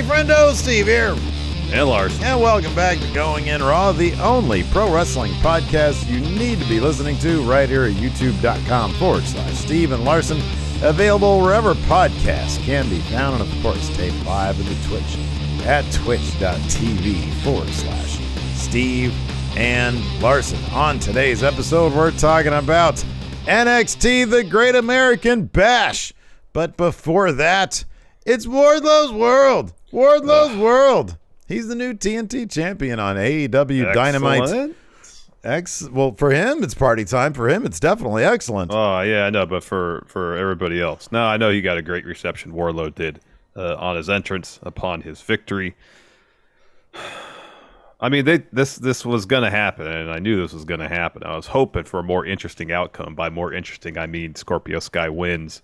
Friendo, Steve here. And Larson. And welcome back to Going In Raw, the only pro wrestling podcast you need to be listening to right here at youtube.com/Steve and Larson. Available wherever podcasts can be found. And of course, taped live at the Twitch at twitch.tv/Steve and Larson. On today's episode, we're talking about NXT The Great American Bash. But before that, it's Wardlow's World. Wardlow's World. He's the new TNT champion on AEW Dynamite. Well, for him, it's party time. For him, it's definitely excellent. Oh, yeah, I know, but for everybody else. No, I know he got a great reception, Wardlow did, on his entrance upon his victory. I mean, this was going to happen, and I knew this was going to happen. I was hoping for a more interesting outcome. By more interesting, I mean Scorpio Sky wins,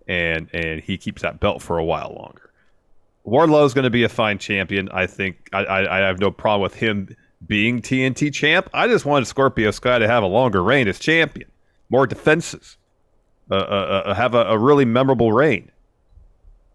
and he keeps that belt for a while longer. Wardlow is going to be a fine champion. I think I have no problem with him being TNT champ. I just wanted Scorpio Sky to have a longer reign as champion, more defenses, have a really memorable reign.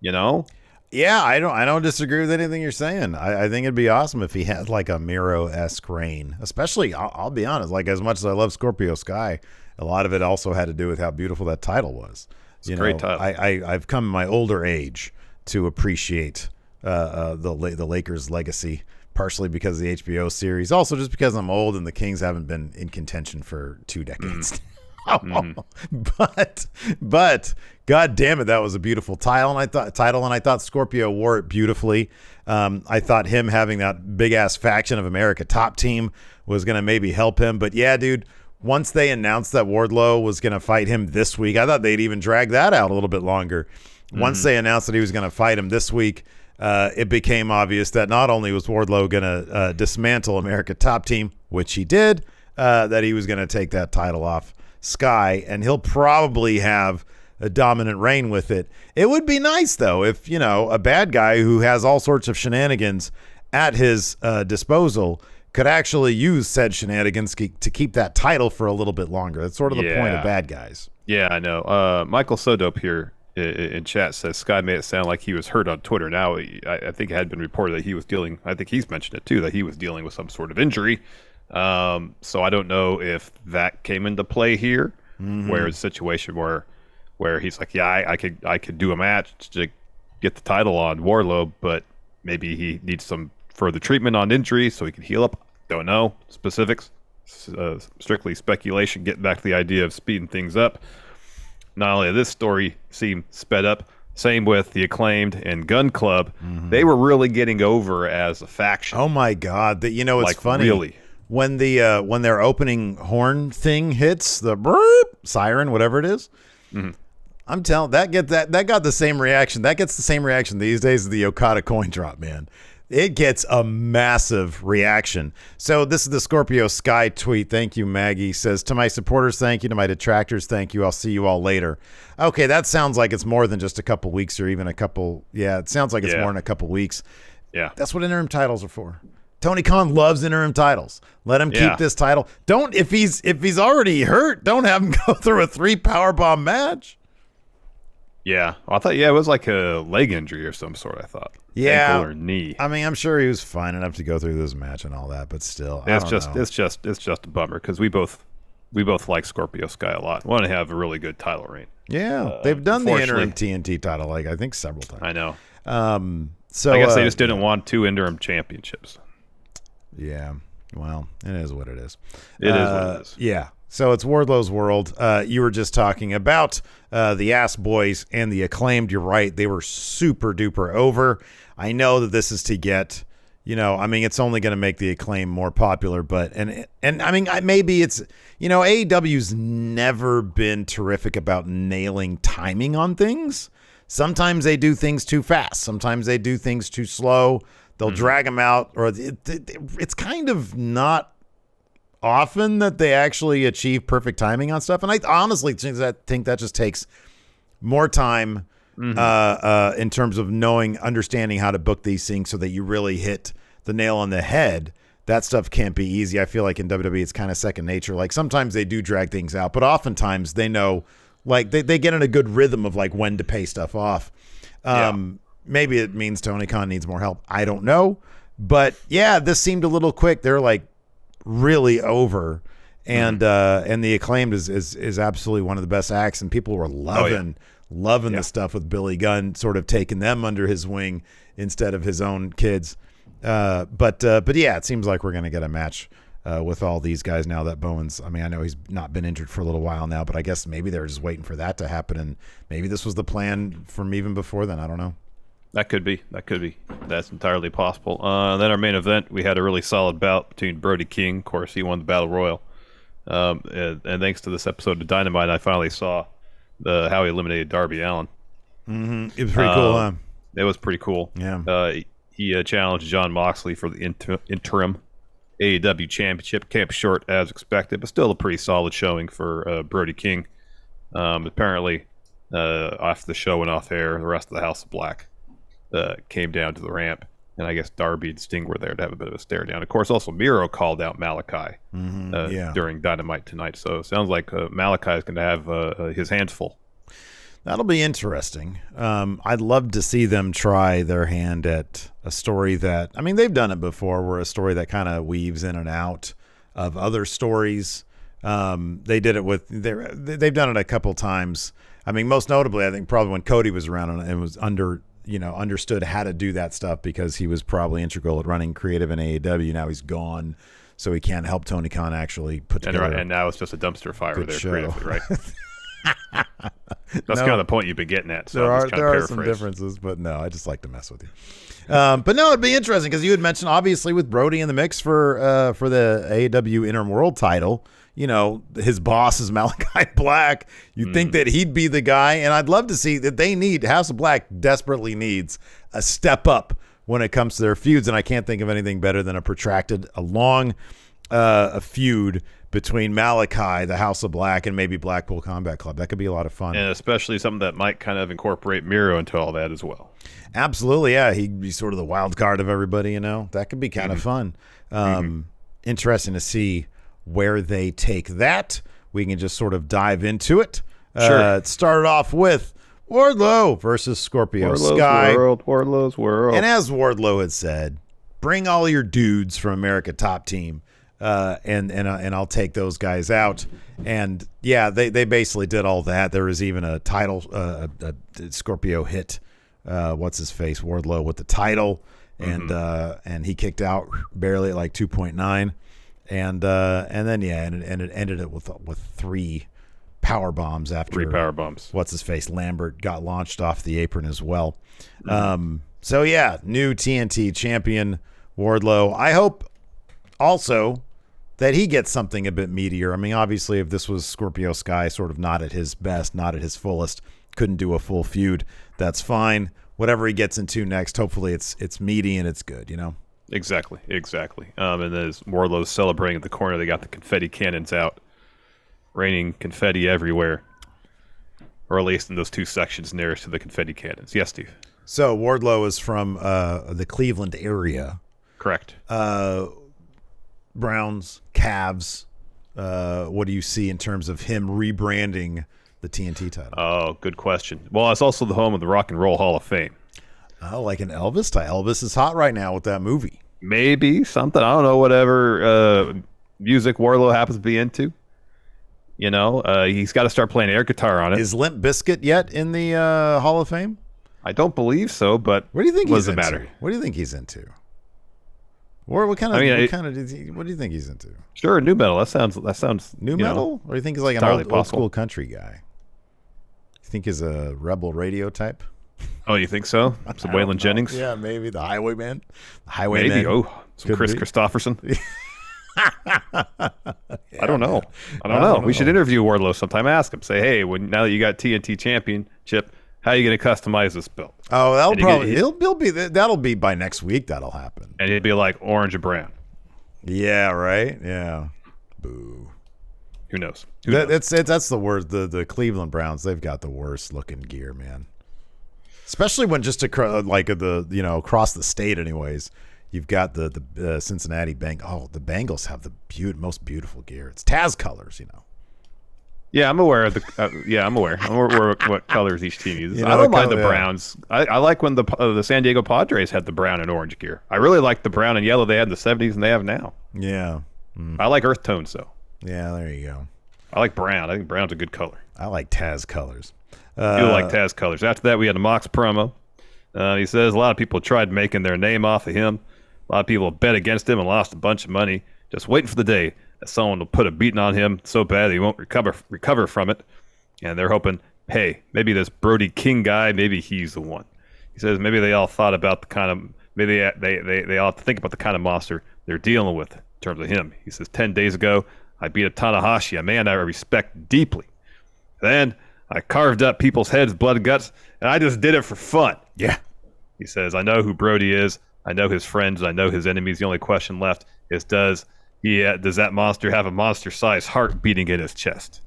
You know? Yeah, I don't disagree with anything you're saying. I think it'd be awesome if he had like a Miro-esque reign. Especially, I'll be honest, like as much as I love Scorpio Sky, a lot of it also had to do with how beautiful that title was. It's a great title. I've come in my older age to appreciate the Lakers' legacy, partially because of the HBO series, also just because I'm old and the Kings haven't been in contention for 2 decades. But God damn it, that was a beautiful title, and I thought Scorpio wore it beautifully. I thought him having that big ass faction of America Top Team was gonna maybe help him, but yeah, dude. Once they announced that Wardlow was gonna fight him this week, I thought they'd even drag that out a little bit longer. Once they announced that he was going to fight him this week, it became obvious that not only was Wardlow going to dismantle America Top Team, which he did, that he was going to take that title off Sky, and he'll probably have a dominant reign with it. It would be nice, though, if, you know, a bad guy who has all sorts of shenanigans at his disposal could actually use said shenanigans to keep that title for a little bit longer. That's sort of the point of bad guys. Yeah, I know. Michael Sodope here in chat says Sky made it sound like he was hurt on Twitter. Now, I think it had been reported that he was dealing, I think he's mentioned it too, that he was dealing with some sort of injury. So I don't know if that came into play here, where it's a situation where he's like, yeah, I could do a match to get the title on Wardlow, but maybe he needs some further treatment on injury so he can heal up. Don't know specifics, strictly speculation, getting back to the idea of speeding things up. Not only did this story seem sped up, same with the Acclaimed and Gunn Club. They were really getting over as a faction. Oh my God! You know, it's like, funny. Really, when their opening horn thing hits, the burp, siren, whatever it is, I'm telling that got the same reaction. That gets the same reaction these days as the Okada coin drop, man. It gets a massive reaction. So this is the Scorpio Sky tweet. Thank you, Maggie. Says, to my supporters, thank you. To my detractors, thank you. I'll see you all later. Okay, that sounds like it's more than just a couple weeks or even a couple. Yeah, it sounds like it's more than a couple weeks. Yeah. That's what interim titles are for. Tony Khan loves interim titles. Let him keep this title. Don't, if he's already hurt, don't have him go through a 3 powerbomb match. Yeah, I thought it was like a leg injury or some sort. I thought, ankle or knee. I mean, I'm sure he was fine enough to go through this match and all that, but still, it's just a bummer because we both like Scorpio Sky a lot. Want to have a really good title reign. Yeah, they've done the interim TNT title like I think several times. I know. So I guess they just didn't want 2 interim championships. Yeah, well, it is what it is. It is what it is. Yeah. So it's Wardlow's World. You were just talking about the Ass Boys and the Acclaimed. You're right. They were super duper over. I know that this is to get, you know, I mean, it's only going to make the Acclaim more popular, but, and I mean, maybe it's, you know, AEW's never been terrific about nailing timing on things. Sometimes they do things too fast. Sometimes they do things too slow. They'll drag them out, or it's kind of not often that they actually achieve perfect timing on stuff. And I honestly think that just takes more time in terms of understanding how to book these things so that you really hit the nail on the head. That stuff can't be easy. I feel like in WWE, it's kind of second nature. Like sometimes they do drag things out, but oftentimes they know, like they get in a good rhythm of like when to pay stuff off. maybe it means Tony Khan needs more help. I don't know. But yeah, this seemed a little quick. They're like really over. And the Acclaimed is absolutely one of the best acts, and people were loving the stuff with Billy Gunn sort of taking them under his wing instead of his own kids. But yeah, it seems like we're going to get a match with all these guys now that Bowens. I mean, I know he's not been injured for a little while now, but I guess maybe they're just waiting for that to happen, and maybe this was the plan from even before then. I don't know. That could be. That's entirely possible. Then our main event, we had a really solid bout between Brody King. Of course, he won the Battle Royal. And thanks to this episode of Dynamite, I finally saw how he eliminated Darby Allin. Mm-hmm. It was pretty cool, huh? It was pretty cool. Yeah. He challenged John Moxley for the interim AEW championship. Came up short as expected, but still a pretty solid showing for Brody King. Apparently, after the show went off air, the rest of the House of Black came down to the ramp. And I guess Darby and Sting were there to have a bit of a stare down. Of course, also Miro called out Malachi during Dynamite tonight. So it sounds like Malachi is going to have his hands full. That'll be interesting. I'd love to see them try their hand at a story that, I mean, they've done it before, where a story that kind of weaves in and out of other stories. They did it with, they've done it a couple times. I mean, most notably, I think probably when Cody was around and was understood how to do that stuff, because he was probably integral at running creative in AEW. Now he's gone, so he can't help Tony Khan actually put together. And now it's just a dumpster fire there show. Creatively, right? That's kind of the point you've been getting at. So there are some differences, but no, I just like to mess with you. But no, it'd be interesting because you had mentioned obviously with Brody in the mix for the AEW Interim World title. You know, his boss is Malachi Black. You'd think that he'd be the guy, and I'd love to see that House of Black desperately needs a step up when it comes to their feuds, and I can't think of anything better than a long feud between Malachi, the House of Black, and maybe Blackpool Combat Club. That could be a lot of fun. And especially something that might kind of incorporate Miro into all that as well. Absolutely, yeah. He'd be sort of the wild card of everybody, you know. That could be kind of fun. Interesting to see where they take that. We can just sort of dive into it. Sure. It started off with Wardlow versus Scorpio Sky. Wardlow's World. And as Wardlow had said, bring all your dudes from America Top Team, and I'll take those guys out. And yeah, they basically did all that. There was even a title, Scorpio hit what's his face, Wardlow, with the title, and he kicked out barely at like 2.9. And then and it ended it with 3 power bombs after 3 power bombs. What's his face, Lambert, got launched off the apron as well. So yeah, new TNT champion Wardlow. I hope also that he gets something a bit meatier. I mean, obviously, if this was Scorpio Sky, sort of not at his best, not at his fullest, couldn't do a full feud, that's fine. Whatever he gets into next, hopefully it's meaty and it's good, you know. Exactly. And as Wardlow's celebrating at the corner, they got the confetti cannons out, raining confetti everywhere, or at least in those 2 sections nearest to the confetti cannons. Yes, Steve. So Wardlow is from the Cleveland area. Correct. Browns, Cavs. What do you see in terms of him rebranding the TNT title? Oh, good question. Well, it's also the home of the Rock and Roll Hall of Fame. Oh, like an Elvis title. Elvis is hot right now with that movie. Maybe something. I don't know. Whatever music Wardlow happens to be into. You know, he's got to start playing air guitar on it. Is Limp Bizkit yet in the Hall of Fame? I don't believe so, but what do you think he's into? Matter? What do you think he's into? Or what kind of? What do you think he's into? Sure, new metal. That sounds new metal. Or do you think he's like an old school country guy? You think he's a Rebel Radio type? Oh, you think so? Some Waylon Jennings? Yeah, maybe the Highwayman. Maybe. Oh, some Chris Christopherson. I don't know. I don't know. We should interview Wardlow sometime. Ask him. Say, hey, now that you got TNT Championship, how are you going to customize this belt? Oh, that'll be by next week. That'll happen. And it'd be like orange and brown. Yeah. Right. Yeah. Boo. Who knows? That's the worst. The Cleveland Browns. They've got the worst looking gear, man. Especially when just across the state, anyways. You've got the Cincinnati Bengals. Oh, the Bengals have the most beautiful gear. It's Taz colors, you know. Yeah, I'm aware of the. I'm aware. I'm aware of what colors each team uses. You know I don't mind color, the Browns. I like when the San Diego Padres had the brown and orange gear. I really like the brown and yellow they had in the '70s and they have now. Yeah. I like earth tones though. Yeah, there you go. I like brown. I think brown's a good color. I like Taz colors. You like Taz colors. After that, we had a Mox promo. He says a lot of people tried making their name off of him. A lot of people bet against him and lost a bunch of money. Just waiting for the day that someone will put a beating on him so bad he won't recover from it. And they're hoping, hey, maybe this Brody King guy, maybe he's the one. He says maybe they all thought about the kind of, maybe they all have to think about the kind of monster they're dealing with in terms of him. He says 10 days ago, I beat a Tanahashi, a man I respect deeply. Then I carved up people's heads, blood and guts, and I just did it for fun. Yeah. He says, I know who Brody is. I know his friends. I know his enemies. The only question left is does that monster have a monster-sized heart beating in his chest?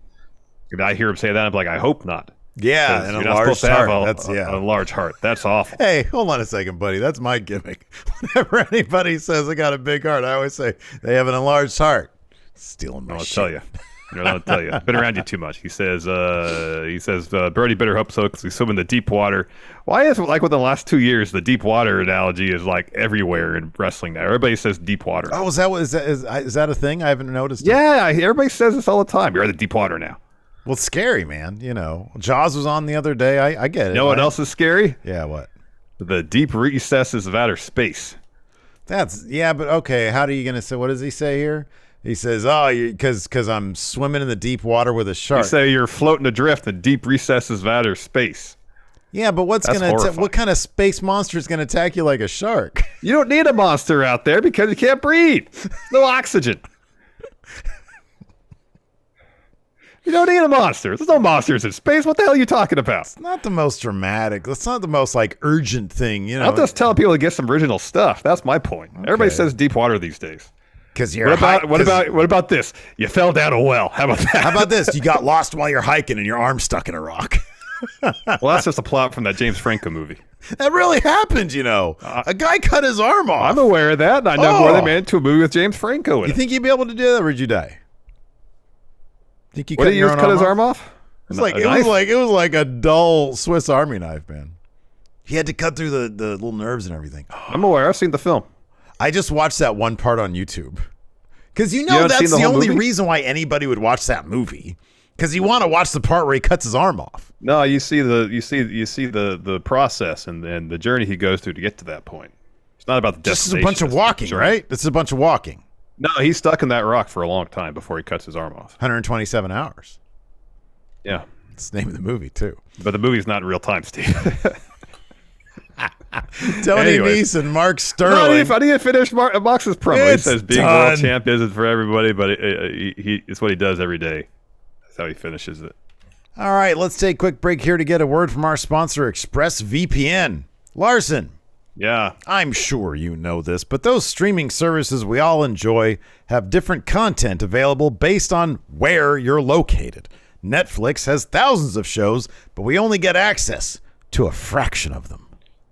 And I hear him say that. I'm like, I hope not. Yeah, and you're a not large supposed to have heart. a large heart. That's awful. Hey, hold on a second, buddy. That's my gimmick. Whenever anybody says I got a big heart, I always say they have an enlarged heart. Stealing my shit. I'll tell you. I'll tell you. I've been around you too much. He says, Brody better hope so because we swim in the deep water. Why is it like within the last 2 years, the deep water analogy is like everywhere in wrestling now? Everybody says deep water. Oh, is that a thing? I haven't noticed. Yeah, everybody says this all the time. You're in the deep water now. Well, it's scary, man. You know, Jaws was on the other day. I get it. You know what else is scary? Yeah, what? The deep recesses of outer space. But okay. How are you gonna say? What does he say here? He says, because I'm swimming in the deep water with a shark. You say you're floating adrift in deep recesses of outer space. Yeah, but what kind of space monster is going to attack you like a shark? You don't need a monster out there because you can't breathe. No oxygen. You don't need a monster. There's no monsters in space. What the hell are you talking about? It's not the most dramatic. It's not the most urgent thing, you know. I'm just telling people to get some original stuff. That's my point. Okay. Everybody says deep water these days. What about this? You fell down a well. How about that? How about this? You got lost while you're hiking and your arm stuck in a rock. Well, that's just a plot from that James Franco movie. That really happened, you know. A guy cut his arm off. I'm aware of that, and I know more than man to a movie with James Franco in it. You think you'd be able to do that, or would you die? Think you cut his arm off? It was like a dull Swiss Army knife, man. He had to cut through the little nerves and everything. I'm aware. I've seen the film. I just watched that one part on YouTube. Because that's the only reason why anybody would watch that movie. Because you want to watch the part where he cuts his arm off. No, you see the process and the journey he goes through to get to that point. It's not about the destination. This is a bunch of walking, right? This is a bunch of walking. No, he's stuck in that rock for a long time before he cuts his arm off. 127 hours. Yeah. It's the name of the movie, too. But the movie's not in real time, Steve. Tony Nese and Mark Sterling. I didn't finish Mox's promo. He says being world champ isn't for everybody, but it's what he does every day. That's how he finishes it. All right, let's take a quick break here to get a word from our sponsor, ExpressVPN. Larson. Yeah. I'm sure you know this, but those streaming services we all enjoy have different content available based on where you're located. Netflix has thousands of shows, but we only get access to a fraction of them.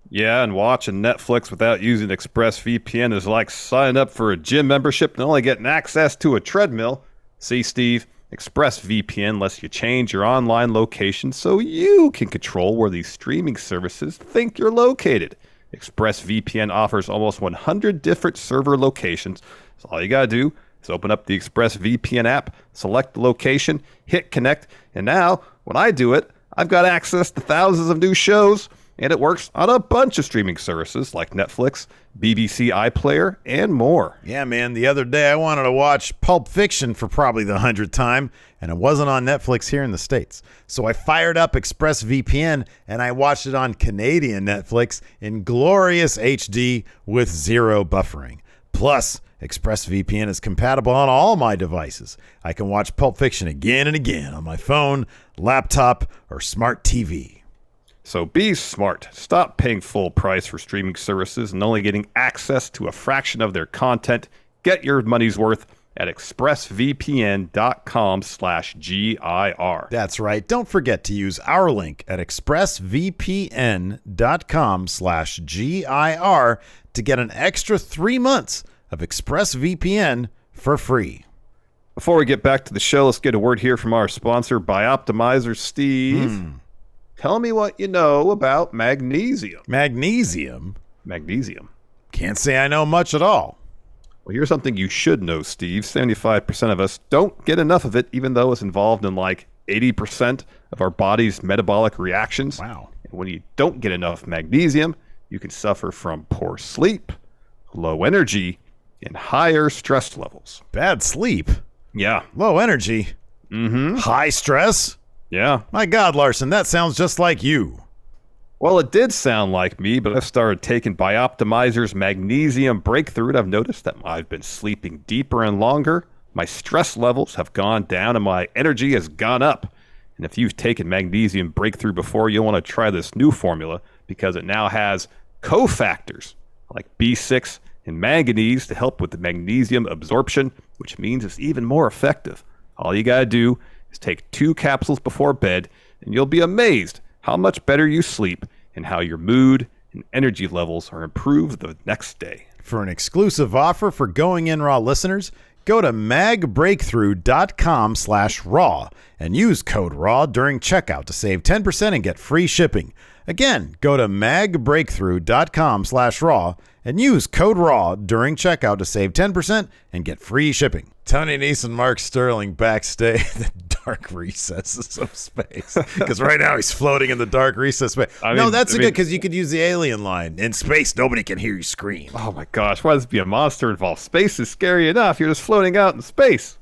Yeah, and watching Netflix without using ExpressVPN is like signing up for a gym membership and only getting access to a treadmill. See, Steve, ExpressVPN lets you change your online location so you can control where these streaming services think you're located. ExpressVPN offers almost 100 different server locations. So all you got to do is open up the ExpressVPN app, select the location, hit connect, and now, when I do it, I've got access to thousands of new shows. And it works on a bunch of streaming services like Netflix, BBC iPlayer, and more. Yeah, man. The other day I wanted to watch Pulp Fiction for probably the 100th time, and it wasn't on Netflix here in the States. So I fired up ExpressVPN, and I watched it on Canadian Netflix in glorious HD with zero buffering. Plus, ExpressVPN is compatible on all my devices. I can watch Pulp Fiction again and again on my phone, laptop, or smart TV. So be smart. Stop paying full price for streaming services and only getting access to a fraction of their content. Get your money's worth at expressvpn.com/GIR. That's right. Don't forget to use our link at expressvpn.com/GIR to get an extra 3 months of ExpressVPN for free. Before we get back to the show, let's get a word here from our sponsor, Bioptimizer. Steve, tell me what you know about magnesium. Magnesium? Magnesium. Can't say I know much at all. Well, here's something you should know, Steve. 75% of us don't get enough of it, even though it's involved in like 80% of our body's metabolic reactions. Wow. And when you don't get enough magnesium, you can suffer from poor sleep, low energy, and higher stress levels. Bad sleep? Yeah. Low energy? Mm-hmm. High stress? Yeah. My God, Larson, that sounds just like you. Well, it did sound like me, but I've started taking Bioptimizer's Magnesium Breakthrough, and I've noticed that I've been sleeping deeper and longer. My stress levels have gone down, and my energy has gone up. And if you've taken Magnesium Breakthrough before, you'll want to try this new formula because it now has cofactors like B6 and manganese to help with the magnesium absorption, which means it's even more effective. All you got to do is take 2 capsules before bed, and you'll be amazed how much better you sleep and how your mood and energy levels are improved the next day. For an exclusive offer for Going In Raw listeners, go to magbreakthrough.com/raw and use code RAW during checkout to save 10% and get free shipping. Again, go to magbreakthrough.com/raw and use code RAW during checkout to save 10% and get free shipping. Tony Nese and Mark Sterling backstage the dark recesses of space. Because right now he's floating in the dark recess space. Good because you could use the alien line. In space, nobody can hear you scream. Oh my gosh, why does it be a monster involved? Space is scary enough. You're just floating out in space.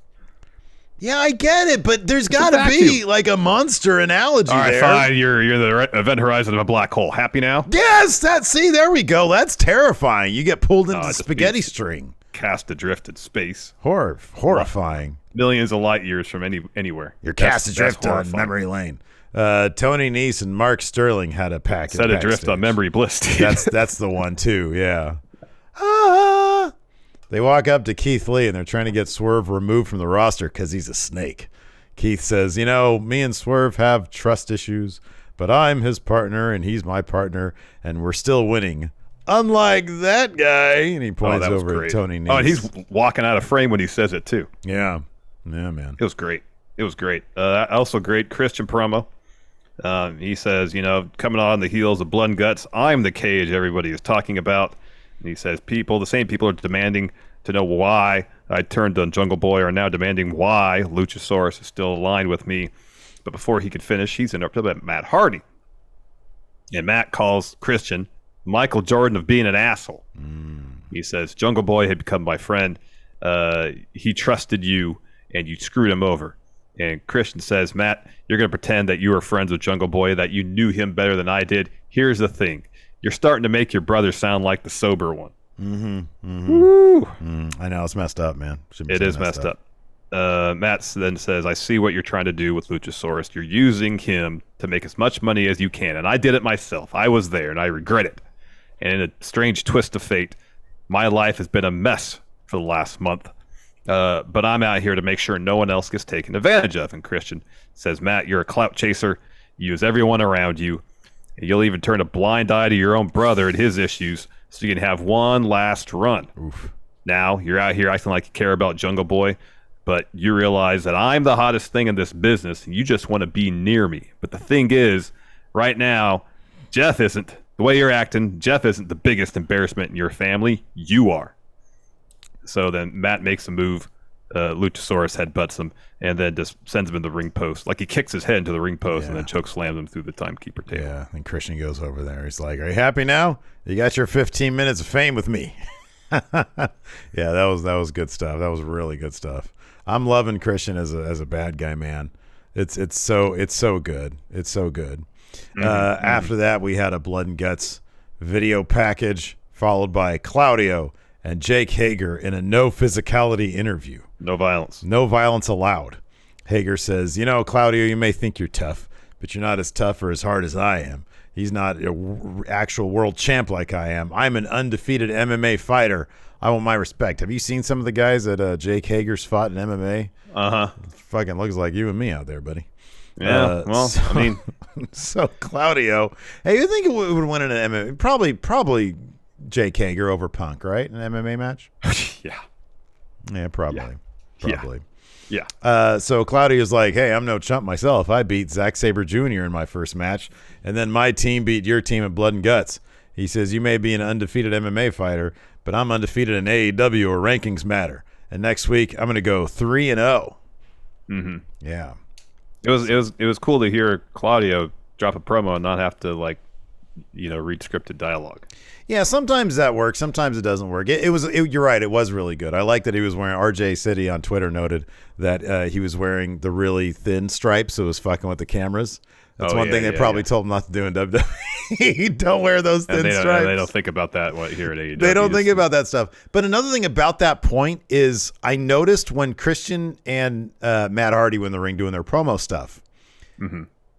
Yeah, I get it, but there's got to be like a monster analogy there. All right, fine. You're the event horizon of a black hole. Happy now? Yes, there we go. That's terrifying. You get pulled into the spaghetti string. Cast adrift in space. Horrifying. Millions of light years from anywhere. You're cast adrift on memory lane. Tony Nese and Mark Sterling had a pack. Set adrift on memory bliss. That's the one too. Yeah. They walk up to Keith Lee and they're trying to get Swerve removed from the roster because he's a snake. Keith says, me and Swerve have trust issues, but I'm his partner and he's my partner and we're still winning. Unlike that guy. And he points over at Tony Nese. Oh, and he's walking out of frame when he says it too. Yeah. Yeah, man. It was great. Also great Christian promo. He says, coming on the heels of Blood and Guts, I'm the cage everybody is talking about. And he says, the same people are demanding to know why I turned on Jungle Boy are now demanding why Luchasaurus is still aligned with me. But before he could finish, he's interrupted by Matt Hardy. And Matt calls Christian Michael Jordan of being an asshole. He says, Jungle Boy had become my friend. He trusted you, and you screwed him over. And Christian says, Matt, you're going to pretend that you were friends with Jungle Boy, that you knew him better than I did. Here's the thing. You're starting to make your brother sound like the sober one. Woo. I know, it's messed up, man. It is messed up. Matt then says, I see what you're trying to do with Luchasaurus. You're using him to make as much money as you can. And I did it myself. I was there, and I regret it. And in a strange twist of fate, my life has been a mess for the last month. But I'm out here to make sure no one else gets taken advantage of. And Christian says, Matt, you're a clout chaser. You use everyone around you. And you'll even turn a blind eye to your own brother and his issues so you can have one last run. Oof. Now, you're out here acting like you care about Jungle Boy, but you realize that I'm the hottest thing in this business, and you just want to be near me. But the thing is, right now, Jeff isn't. The way you're acting, Jeff isn't the biggest embarrassment in your family. You are. So then Matt makes a move. Luchasaurus headbutts him and then just sends him in the ring post. Like he kicks his head into the ring post and then choke slams him through the timekeeper table. Yeah, and Christian goes over there. He's like, are you happy now? You got your 15 minutes of fame with me. Yeah, that was good stuff. That was really good stuff. I'm loving Christian as a bad guy, man. It's so good. It's so good. After that, we had a Blood and Guts video package followed by Claudio and Jake Hager in a no physicality interview. No violence. No violence allowed. Hager says, Claudio, you may think you're tough, but you're not as tough or as hard as I am. He's not an actual world champ like I am. I'm an undefeated MMA fighter. I want my respect. Have you seen some of the guys that Jake Hager's fought in MMA? Uh-huh. Fucking looks like you and me out there, buddy. Yeah, So Claudio, hey, you think it would win in an MMA? Probably Jake Hager over Punk, right? An MMA match? Yeah. Yeah, probably. Yeah. Probably. So Claudio's like, hey, I'm no chump myself. I beat Zack Sabre Jr. in my first match, and then my team beat your team at Blood and Guts. He says, you may be an undefeated MMA fighter, but I'm undefeated in AEW or rankings matter. And next week, I'm going to go 3-0. Mm-hmm. Yeah. It was cool to hear Claudio drop a promo and not have to read scripted dialogue. Yeah, sometimes that works. Sometimes it doesn't work. You're right. It was really good. I like that he was wearing. RJ City on Twitter noted that he was wearing the really thin stripes, so it was fucking with the cameras. That's one thing they probably told him not to do in WWE. Don't wear those thin stripes. They don't think about that here at AEW. They don't think about that stuff. But another thing about that point is I noticed when Christian and Matt Hardy were in the ring doing their promo stuff,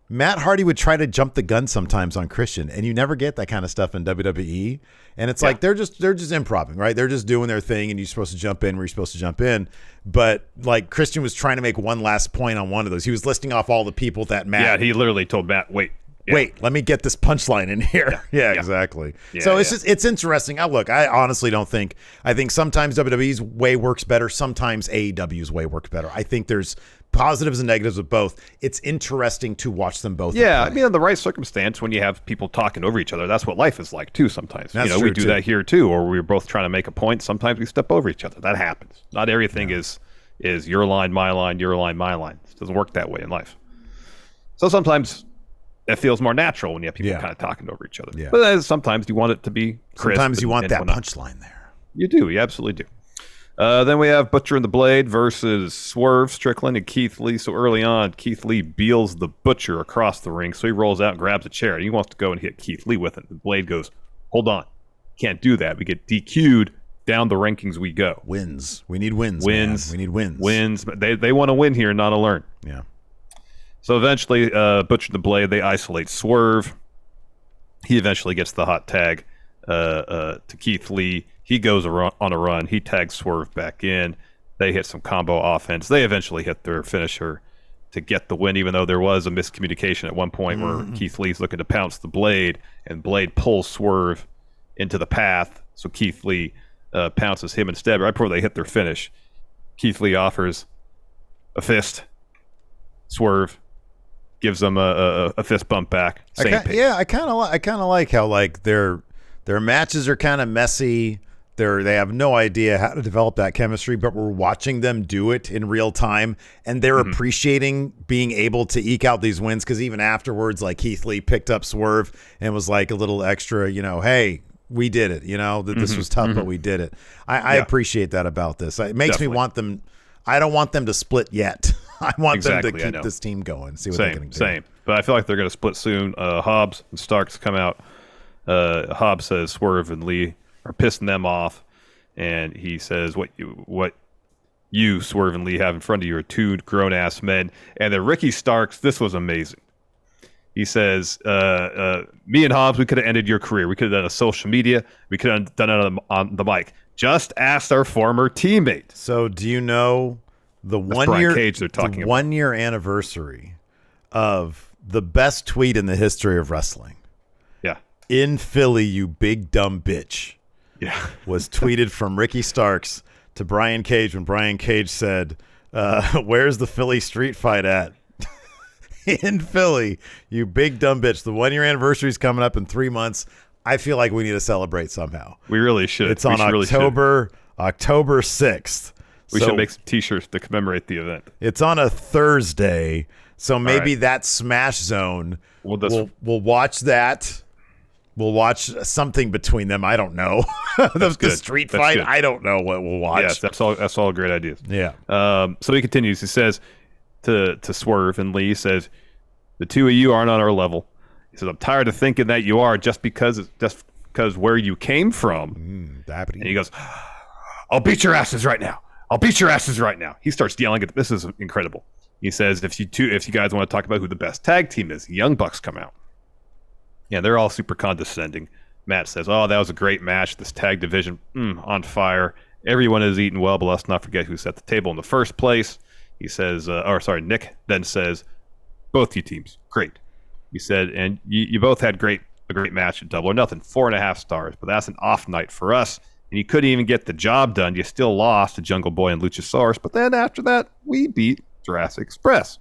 Matt Hardy would try to jump the gun sometimes on Christian, and you never get that kind of stuff in WWE. And it's like they're just improvising, right? They're just doing their thing, and you're supposed to jump in where you're supposed to jump in. But like Christian was trying to make one last point on one of those. He was listing off all the people that Matt. Yeah, he literally told Matt, wait, let me get this punchline in here. Yeah, exactly. Yeah, so it's interesting. Look, I honestly don't think. I think sometimes WWE's way works better. Sometimes AEW's way works better. I think there's positives and negatives of both. It's interesting to watch them both. Yeah, I mean, in the right circumstance, when you have people talking over each other, that's what life is like too. Sometimes we do that here too, or we're both trying to make a point. Sometimes we step over each other. That happens. Not everything is your line, my line, your line, my line. It doesn't work that way in life. So sometimes it feels more natural when you have people kind of talking over each other. Yeah. But sometimes you want it to be crisp. Sometimes you want that punchline there. You do. You absolutely do. Then we have Butcher and the Blade versus Swerve Strickland and Keith Lee. So early on, Keith Lee beals the Butcher across the ring. So he rolls out and grabs a chair. And he wants to go and hit Keith Lee with it. The Blade goes, hold on. Can't do that. We get DQ'd. Down the rankings we go. Wins. We need wins. Man. We need wins. Wins. They want to win here, not to learn. Yeah. So eventually, Butcher and the Blade, they isolate Swerve. He eventually gets the hot tag to Keith Lee. He goes on a run. He tags Swerve back in. They hit some combo offense. They eventually hit their finisher to get the win, even though there was a miscommunication at one point where Keith Lee's looking to pounce the Blade, and Blade pulls Swerve into the path. So Keith Lee pounces him instead. Right before they hit their finish, Keith Lee offers a fist. Swerve gives them a fist bump back. Same pace. Yeah, I kind of like how like their matches are kind of messy. They have no idea how to develop that chemistry, but we're watching them do it in real time, and they're appreciating being able to eke out these wins. Because even afterwards, like Keith Lee picked up Swerve and was like a little extra, hey, we did it. That this was tough, but we did it. I appreciate that about this. It makes me want them. I don't want them to split yet. I want them to keep this team going. See what they're going to do. Same. But I feel like they're going to split soon. Hobbs and Starks come out. Hobbs says Swerve and Lee are pissing them off, and he says, "What you Swerve and Lee have in front of you are two grown ass men." And then Ricky Starks, this was amazing. He says, me and Hobbs, we could have ended your career. We could have done a social media. We could have done it on the mic. Just ask our former teammate. So do you know the 1 year anniversary of the best tweet in the history of wrestling? Yeah. In Philly, you big dumb bitch. Yeah. Was tweeted from Ricky Starks to Brian Cage when Brian Cage said, where's the Philly street fight at? In Philly, you big dumb bitch. The 1 year anniversary is coming up in 3 months. I feel like we need to celebrate somehow. We really should. It's on October 6th. We should make some T-shirts to commemorate the event. It's on a Thursday, so maybe that Smash Zone. We'll watch that. We'll watch something between them. I don't know. the street fight. I don't know what we'll watch. Yes, that's all great ideas. Yeah. So he continues. He says to Swerve and Lee, he says, the two of you aren't on our level. He says, I'm tired of thinking that you are just because where you came from. And he goes, I'll beat your asses right now. I'll beat your asses right now. He starts yelling at this is incredible. He says, if you guys want to talk about who the best tag team is, the Young Bucks come out. Yeah, they're all super condescending. Matt says, oh, that was a great match. This tag division on fire. Everyone is eating well, but let's not forget who set the table in the first place. He says, Nick then says, both you teams, great. He said, and you both had a great match at Double or Nothing, 4.5 stars, but that's an off night for us. and you couldn't even get the job done. You still lost to Jungle Boy and Luchasaurus, but then after that, we beat Jurassic Express.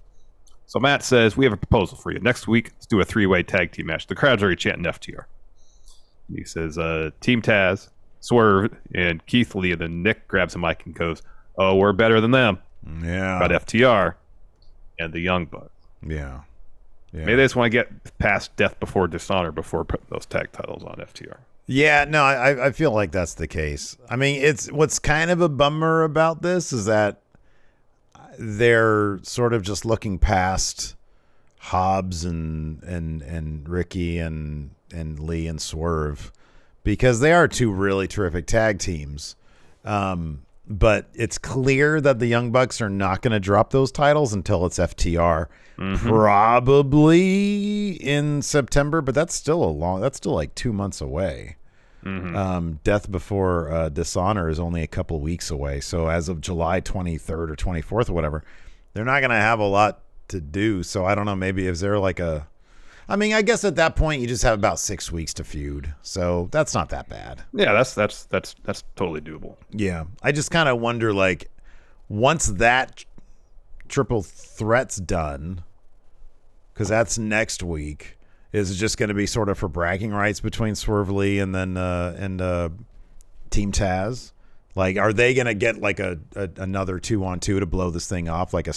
So Matt says, we have a proposal for you. Next week, let's do a 3-way tag team match. The crowd's already chanting FTR. He says, Team Taz, Swerve, and Keith Lee, and then Nick grabs a mic and goes, oh, we're better than them. Yeah. Got FTR and the Young Bucks. Yeah. Maybe they just want to get past Death Before Dishonor before putting those tag titles on FTR. Yeah, no, I feel like that's the case. I mean, it's what's kind of a bummer about this is that they're sort of just looking past Hobbs and Ricky and Lee and Swerve because they are two really terrific tag teams. But it's clear that the Young Bucks are not going to drop those titles until it's FTR, probably in September. But that's still like 2 months away. Death Before Dishonor is only a couple weeks away. So as of July 23rd or 24th or whatever, they're not going to have a lot to do. So I don't know. Maybe is there like a? I mean, I guess at that point you just have about 6 weeks to feud, so that's not that bad. Yeah, that's totally doable. Yeah, I just kind of wonder, like, once that triple threat's done, because that's next week, is it just going to be sort of for bragging rights between Swerve Lee and then Team Taz? Like, are they going to get like another 2-on-2 to blow this thing off? Like a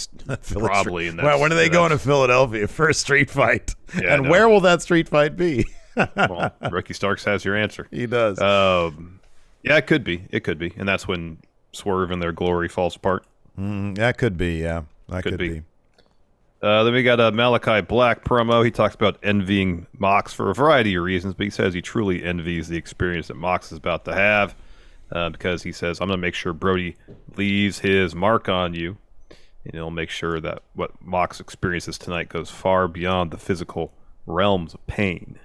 probably. Well, when are they going to Philadelphia for a street fight? Yeah, and where will that street fight be? Well, Ricky Starks has your answer. He does. Yeah, it could be. It could be, and that's when Swerve and their glory falls apart. That could be. Yeah, that could be. Then we got a Malachi Black promo. He talks about envying Mox for a variety of reasons, but he says he truly envies the experience that Mox is about to have. Because he says, I'm going to make sure Brody leaves his mark on you. And he'll make sure that what Mox experiences tonight goes far beyond the physical realms of pain.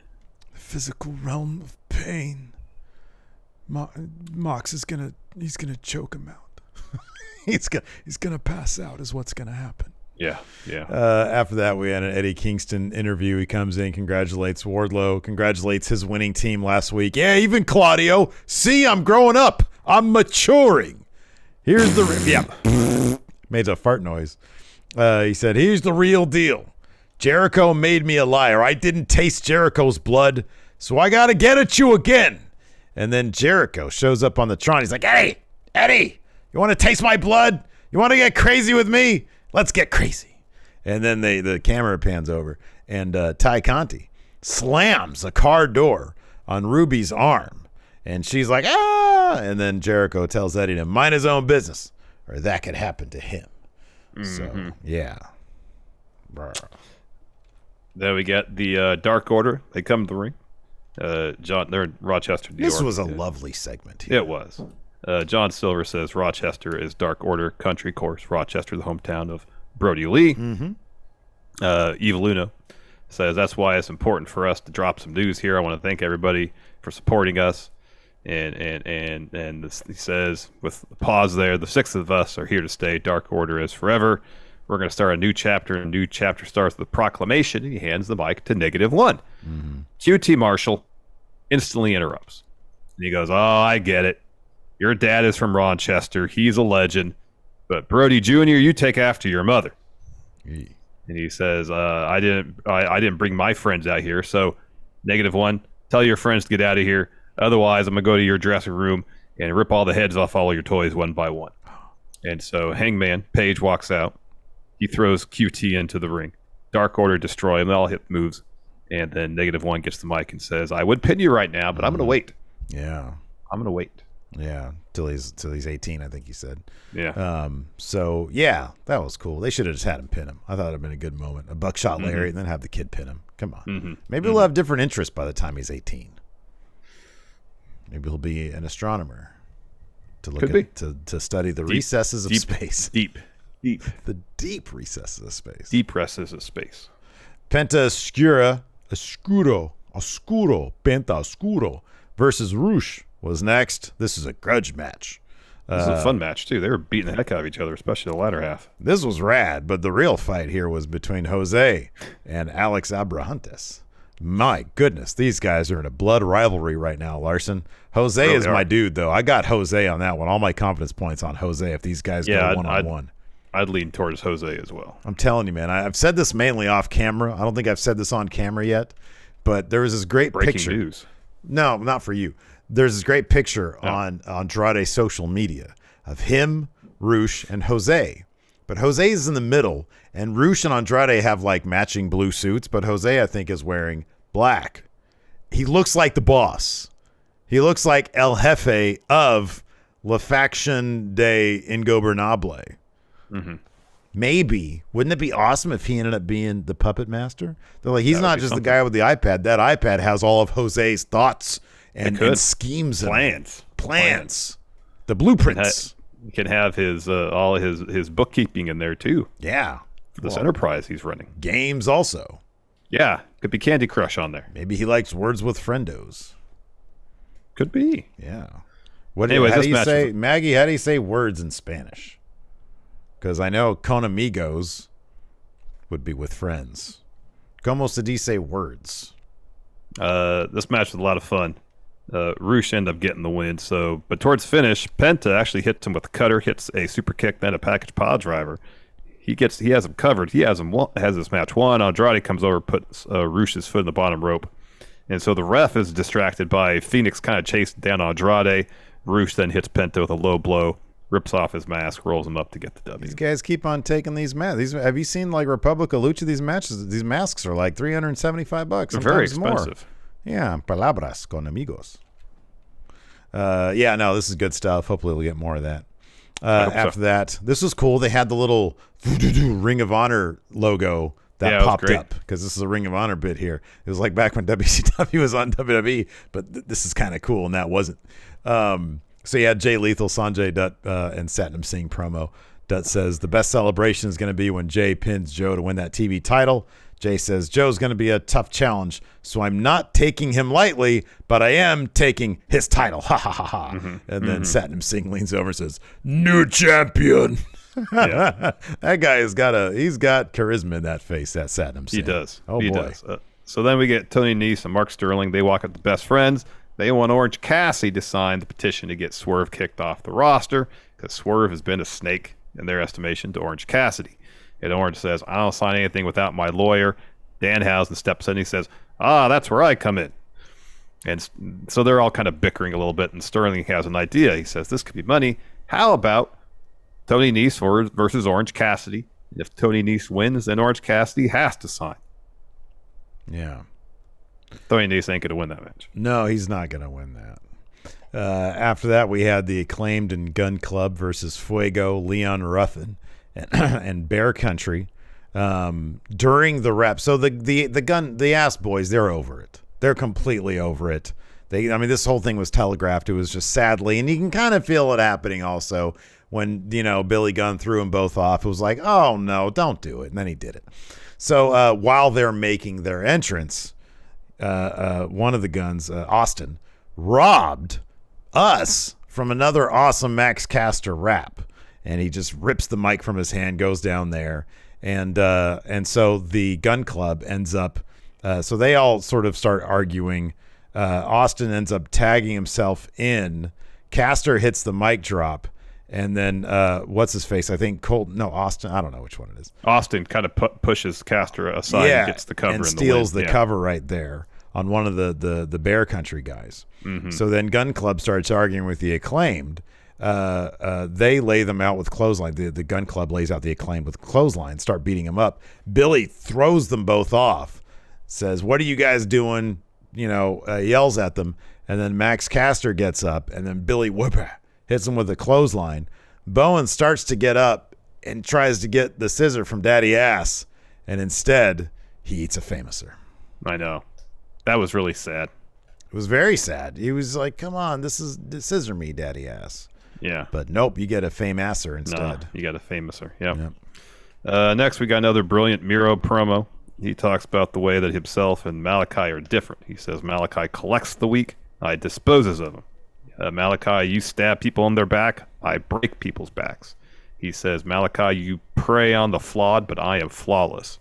The physical realm of pain. Mox is he's gonna choke him out. he's gonna pass out is what's gonna happen. Yeah. After that, we had an Eddie Kingston interview. He comes in, congratulates Wardlow, congratulates his winning team last week. Yeah, even Claudio. See, I'm growing up. I'm maturing. Here's the made a fart noise. He said, here's the real deal. Jericho made me a liar. I didn't taste Jericho's blood, so I got to get at you again. And then Jericho shows up on the Tron. He's like, Eddie, you want to taste my blood? You want to get crazy with me? Let's get crazy. And then the camera pans over, and Ty Conti slams a car door on Ruby's arm. And she's like, ah! And then Jericho tells Eddie to mind his own business, or that could happen to him. So, yeah. Then we get the Dark Order. They come to the ring. They're in Rochester, New York. This was a lovely segment here. It was. John Silver says Rochester is Dark Order country. Of course, Rochester, the hometown of Brody Lee. Eva Luna says that's why it's important for us to drop some news here. I want to thank everybody for supporting us. And he says, with a pause there, the 6 of us are here to stay. Dark Order is forever. We're going to start a new chapter. A new chapter starts with proclamation. And he hands the mic to -1. QT Marshall instantly interrupts. And he goes, oh, I get it. Your dad is from Rochester. He's a legend. But Brody Jr., you take after your mother. And he says, I didn't bring my friends out here. So -1, tell your friends to get out of here. Otherwise, I'm going to go to your dressing room and rip all the heads off all your toys one by one. And so Hangman Page walks out. He throws QT into the ring. Dark Order destroy him. They all hit moves. And then -1 gets the mic and says, I would pin you right now, but I'm going to wait. Yeah. I'm going to wait. Yeah, till he's 18, I think he said. Yeah. So yeah, that was cool. They should have just had him pin him. I thought it'd have been a good moment. A buckshot Larry, and then have the kid pin him. Come on. Maybe he'll have different interests by the time he's 18. Maybe he'll be an astronomer to look to study the recesses of space. Deep. The deep recesses of space. Deep recesses of space. Penta Oscuro, Penta Oscuro versus Rush was next. This is a grudge match. This is a fun match, too. They were beating the heck out of each other, especially the latter half. This was rad, but the real fight here was between Jose and Alex Abrahantes My goodness, these guys are in a blood rivalry right now, Larson. Jose is my dude, though. I got Jose on that one. All my confidence points on Jose if these guys go one-on-one. I'd lean towards Jose as well. I'm telling you, man. I've said this mainly off camera. I don't think I've said this on camera yet, but there was this great picture. Breaking news. No, not for you. There's this great picture on Andrade's social media of him, Roosh, and Jose. But Jose is in the middle, and Roosh and Andrade have like matching blue suits, but Jose, I think, is wearing black. He looks like the boss. He looks like El Jefe of La Faction de Ingobernable. Mm-hmm. Maybe. Wouldn't it be awesome if he ended up being the puppet master? They're like, he's not just the guy with the iPad. That iPad has all of Jose's thoughts and schemes and plans. The blueprints. You can have his all his bookkeeping in there too. Yeah. For this enterprise he's running. Games also. Yeah. Could be Candy Crush on there. Maybe he likes words with friendos. Could be. Yeah. How do you say, Maggie, how do you say words in Spanish? Because I know con amigos would be with friends. Como se dice words? This match was a lot of fun. Roosh ended up getting the win. But towards the finish, Penta actually hits him with a cutter, hits a super kick, then a package pile driver. He has him covered. He has this match won. Andrade comes over, puts Roosh's foot in the bottom rope. And so the ref is distracted by Phoenix kind of chasing down Andrade. Roosh then hits Penta with a low blow, rips off his mask, rolls him up to get the W. These guys keep on taking these masks. Have you seen like Republica Lucha? These matches, these masks are like $375. They're very expensive. More. Yeah, palabras con amigos. This is good stuff. Hopefully we'll get more of that. After that, this was cool. They had the little Ring of Honor logo that popped up because this is a Ring of Honor bit here. It was like back when WCW was on WWE, but this is kind of cool, and that wasn't. So you had Jay Lethal, Sanjay Dutt, and Satnam Singh promo. Dutt says the best celebration is going to be when Jay pins Joe to win that TV title. Jay says Joe's going to be a tough challenge, so I'm not taking him lightly, but I am taking his title. Ha ha ha ha. Mm-hmm. And then Satnam Singh leans over and says, "New champion." Yeah. That guy he's got charisma in that face, that Satnam Singh. He does. Oh, he boy. Does. So then we get Tony Nese and Mark Sterling. They walk up the best friends. They want Orange Cassidy to sign the petition to get Swerve kicked off the roster because Swerve has been a snake, in their estimation, to Orange Cassidy. And Orange says, I don't sign anything without my lawyer. Danhausen steps in and he says, that's where I come in. And so they're all kind of bickering a little bit, and Sterling has an idea. He says, this could be money. How about Tony Nese versus Orange Cassidy? If Tony Nese wins, then Orange Cassidy has to sign. Yeah. Tony Nese ain't going to win that match. No, he's not going to win that. After that, we had the Acclaimed and Gunn Club versus Fuego, Leon Ruffin, and Bear Country during the rep. So the Ass Boys, they're over it. They're completely over it. This whole thing was telegraphed. It was just sadly, and you can kind of feel it happening also when, Billy Gunn threw them both off. It was like, oh no, don't do it. And then he did it. So while they're making their entrance, one of the Guns, Austin, robbed us from another awesome Max Caster rap, and he just rips the mic from his hand, goes down there, and so the Gun Club ends up. So they all sort of start arguing. Austin ends up tagging himself in. Caster hits the mic drop, and then what's his face? I think Austin. I don't know which one it is. Austin kind of pushes Caster aside and gets the cover and in steals the cover right there on one of the Bear Country guys. Mm-hmm. So then Gun Club starts arguing with the Acclaimed. They lay them out with clothesline. The Gun Club lays out the Acclaimed with clothesline, start beating them up. Billy throws them both off, says, "What are you guys doing?" Yells at them. And then Max Caster gets up, and then Billy hits him with a clothesline. Bowen starts to get up and tries to get the scissor from Daddy Ass, and instead he eats a famouser. I know. That was really sad. It was very sad. He was like, come on, this is scissor me, Daddy Ass. Yeah. But nope, you get a famouser instead. No, you got a famouser. Yep. Next, we got another brilliant Miro promo. He talks about the way that himself and Malachi are different. He says Malachi collects the weak, I disposes of them. Malachi, you stab people on their back, I break people's backs. He says, Malachi, you prey on the flawed, but I am flawless.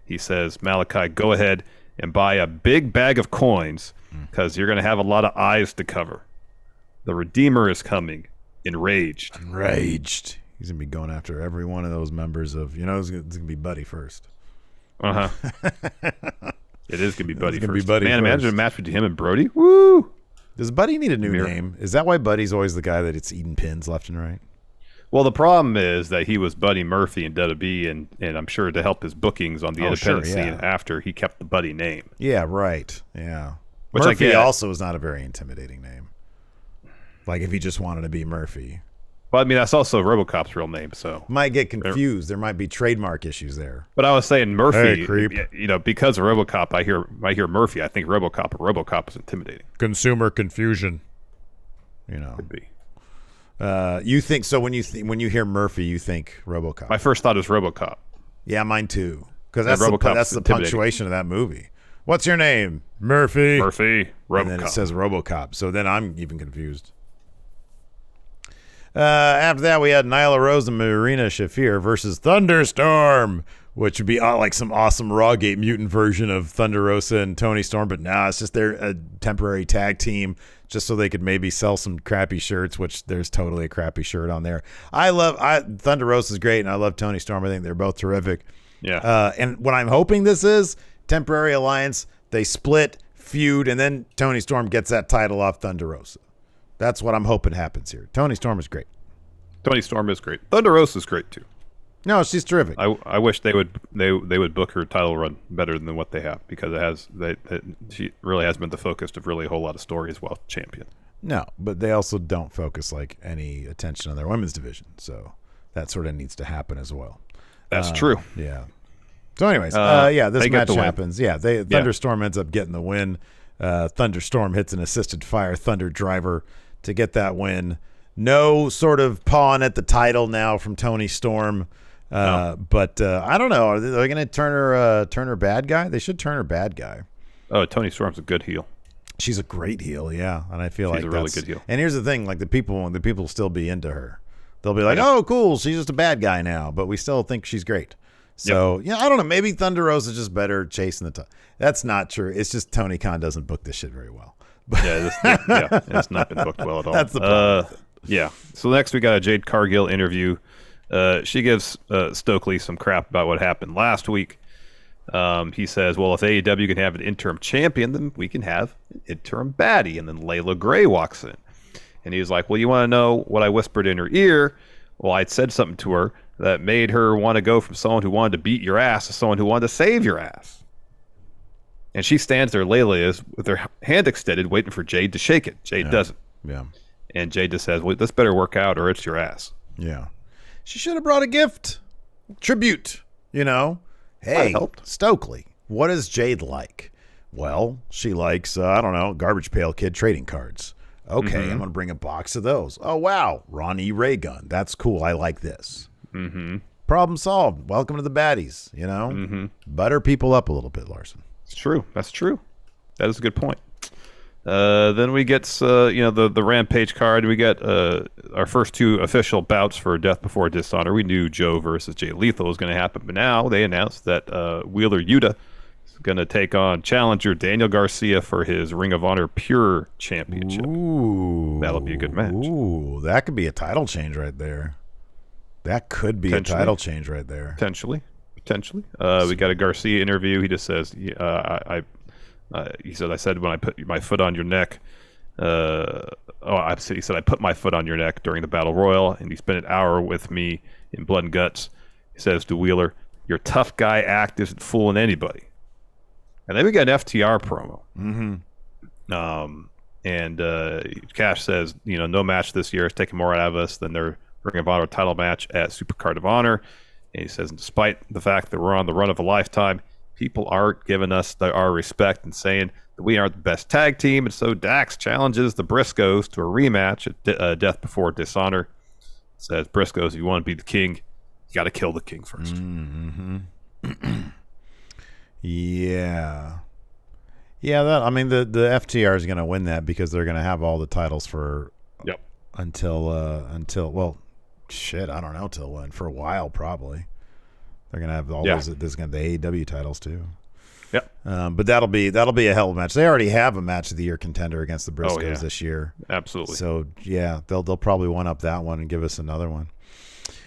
He says, Malachi, go ahead, and buy a big bag of coins because you're going to have a lot of eyes to cover. The Redeemer is coming, enraged. Enraged. He's going to be going after every one of those members of, it's going to be Buddy first. Uh-huh. It is going to be Buddy It's gonna first. be Buddy Man, first. imagine a match between him and Brody. Woo! Does Buddy need a new name? Is that why Buddy's always the guy that it's eating pins left and right? Well, the problem is that he was Buddy Murphy in WWE, and I'm sure to help his bookings on the independent scene after, he kept the Buddy name. Yeah, right. Yeah. Which Murphy I get. also is not a very intimidating name. Like if he just wanted to be Murphy. Well, I mean, that's also RoboCop's real name, so. Might get confused. There might be trademark issues there. But I was saying Murphy, Hey, creep. Because of RoboCop, I hear Murphy, I think RoboCop is intimidating. Consumer confusion. Could be. You think so when you hear Murphy, you think RoboCop. My first thought is RoboCop. Yeah, mine too. Because RoboCop's that's the intimidating. punctuation of that movie. What's your name? Murphy. RoboCop. And then it says RoboCop. So then I'm even confused. After that, we had Nyla Rose and Marina Shafir versus Thunderstorm, which would be like some awesome Rawgate mutant version of Thunder Rosa and Tony Storm. But now it's just a temporary tag team just so they could maybe sell some crappy shirts, which there's totally a crappy shirt on there. Thunder Rosa is great, and I love Tony Storm. I think they're both terrific. Yeah. And what I'm hoping this is, temporary alliance, they split, feud, and then Tony Storm gets that title off Thunder Rosa. That's what I'm hoping happens here. Tony Storm is great. Tony Storm is great. Thunder Rosa is great too. No, she's terrific. I wish they would book her title run better than what they have, because she really has been the focus of really a whole lot of stories while champion. No, but they also don't focus like any attention on their women's division, so that sort of needs to happen as well. That's true. Yeah. So, anyways, this match happens. Yeah, Thunderstorm ends up getting the win. Thunderstorm hits an assisted fire Thunder Driver to get that win. No sort of pawn at the title now from Tony Storm. No. But I don't know. Are they going to turn her bad guy? They should turn her bad guy. Oh, Tony Storm's a good heel. She's a great heel, yeah, and I feel She's like a really good heel. And here's the thing: like the people will still be into her. They'll be like, "Oh, cool, she's just a bad guy now," but we still think she's great. So I don't know. Maybe Thunder Rosa is just better chasing the title. That's not true. It's just Tony Khan doesn't book this shit very well. It's not been booked well at all. That's the problem. Yeah. So next we got a Jade Cargill interview. She gives Stokely some crap about what happened last week. He says, well, if AEW can have an interim champion, then we can have an interim baddie. And then Layla Gray walks in. And he's like, well, you want to know what I whispered in her ear? Well, I'd said something to her that made her want to go from someone who wanted to beat your ass to someone who wanted to save your ass. And she stands there, Layla is, with her hand extended, waiting for Jade to shake it. Jade doesn't. Yeah. And Jade just says, well, this better work out or it's your ass. Yeah. She should have brought a gift. Tribute, Hey, Stokely, what is Jade like? Well, she likes, Garbage Pail Kid trading cards. Okay, I'm going to bring a box of those. Oh, wow. Ronnie Ray gun. That's cool. I like this. Mm-hmm. Problem solved. Welcome to the baddies, Butter people up a little bit, Larson. It's true. That's true. That is a good point. Then we get, the Rampage card. We get our first two official bouts for Death Before Dishonor. We knew Joe versus Jay Lethal was going to happen, but now they announced that Wheeler Yuta is going to take on challenger Daniel Garcia for his Ring of Honor Pure Championship. Ooh. That'll be a good match. Ooh, that could be a title change right there. That could be a title change right there. Potentially. We got a Garcia interview. He just says, he said, I said when I put my foot on your neck, he said I put my foot on your neck during the Battle Royal, and you spent an hour with me in Blood and Guts. He says to Wheeler, your tough guy act isn't fooling anybody. And then we got an FTR promo. And Cash says, no match this year is taking more out of us than their Ring of Honor title match at Supercard of Honor. And he says, despite the fact that we're on the run of a lifetime, people aren't giving us our respect and saying that we aren't the best tag team. And so Dax challenges the Briscoes to a rematch at Death Before Dishonor. Says, Briscoes, if you want to be the king, you got to kill the king first. Yeah. Yeah, the FTR is going to win that because they're going to have all the titles for until I don't know till when, for a while probably. They're going to have all those. There's going to be the AEW titles too. Yep. But that'll be a hell of a match. They already have a match of the year contender against the Briscoes this year. Absolutely. So yeah, they'll probably one up that one and give us another one.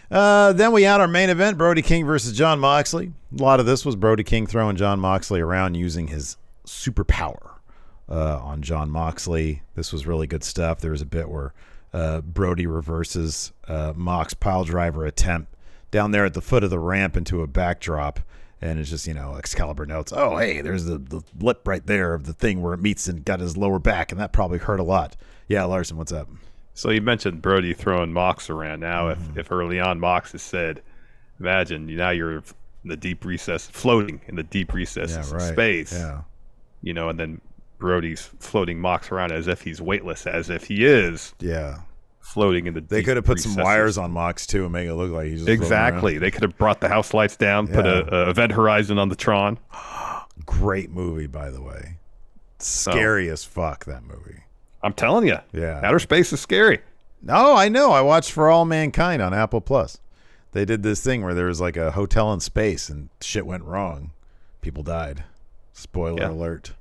Then we had our main event, Brody King versus Jon Moxley. A lot of this was Brody King throwing Jon Moxley around using his superpower on Jon Moxley. This was really good stuff. There was a bit where Brody reverses Mox piledriver attempt down there at the foot of the ramp into a backdrop. And it's just, Excalibur notes, oh, hey, there's the lip right there of the thing where it meets and got his lower back, and that probably hurt a lot. Yeah, Larson, what's up? So you mentioned Brody throwing Mox around. Now, if early on Mox has said, imagine now you're in the deep recess, floating in the deep recesses of space. Yeah. And then Brody's floating Mox around as if he's weightless, as if he is. Yeah. Floating in the They could have put some wires on Mox too and make it look like he's just exactly. They could have brought the house lights down, put a event horizon on the Tron. Great movie, by the way. Scary as fuck, that movie. I'm telling you. Yeah. Outer space is scary. No, I know. I watched For All Mankind on Apple Plus. They did this thing where there was like a hotel in space and shit went wrong. People died. Spoiler alert.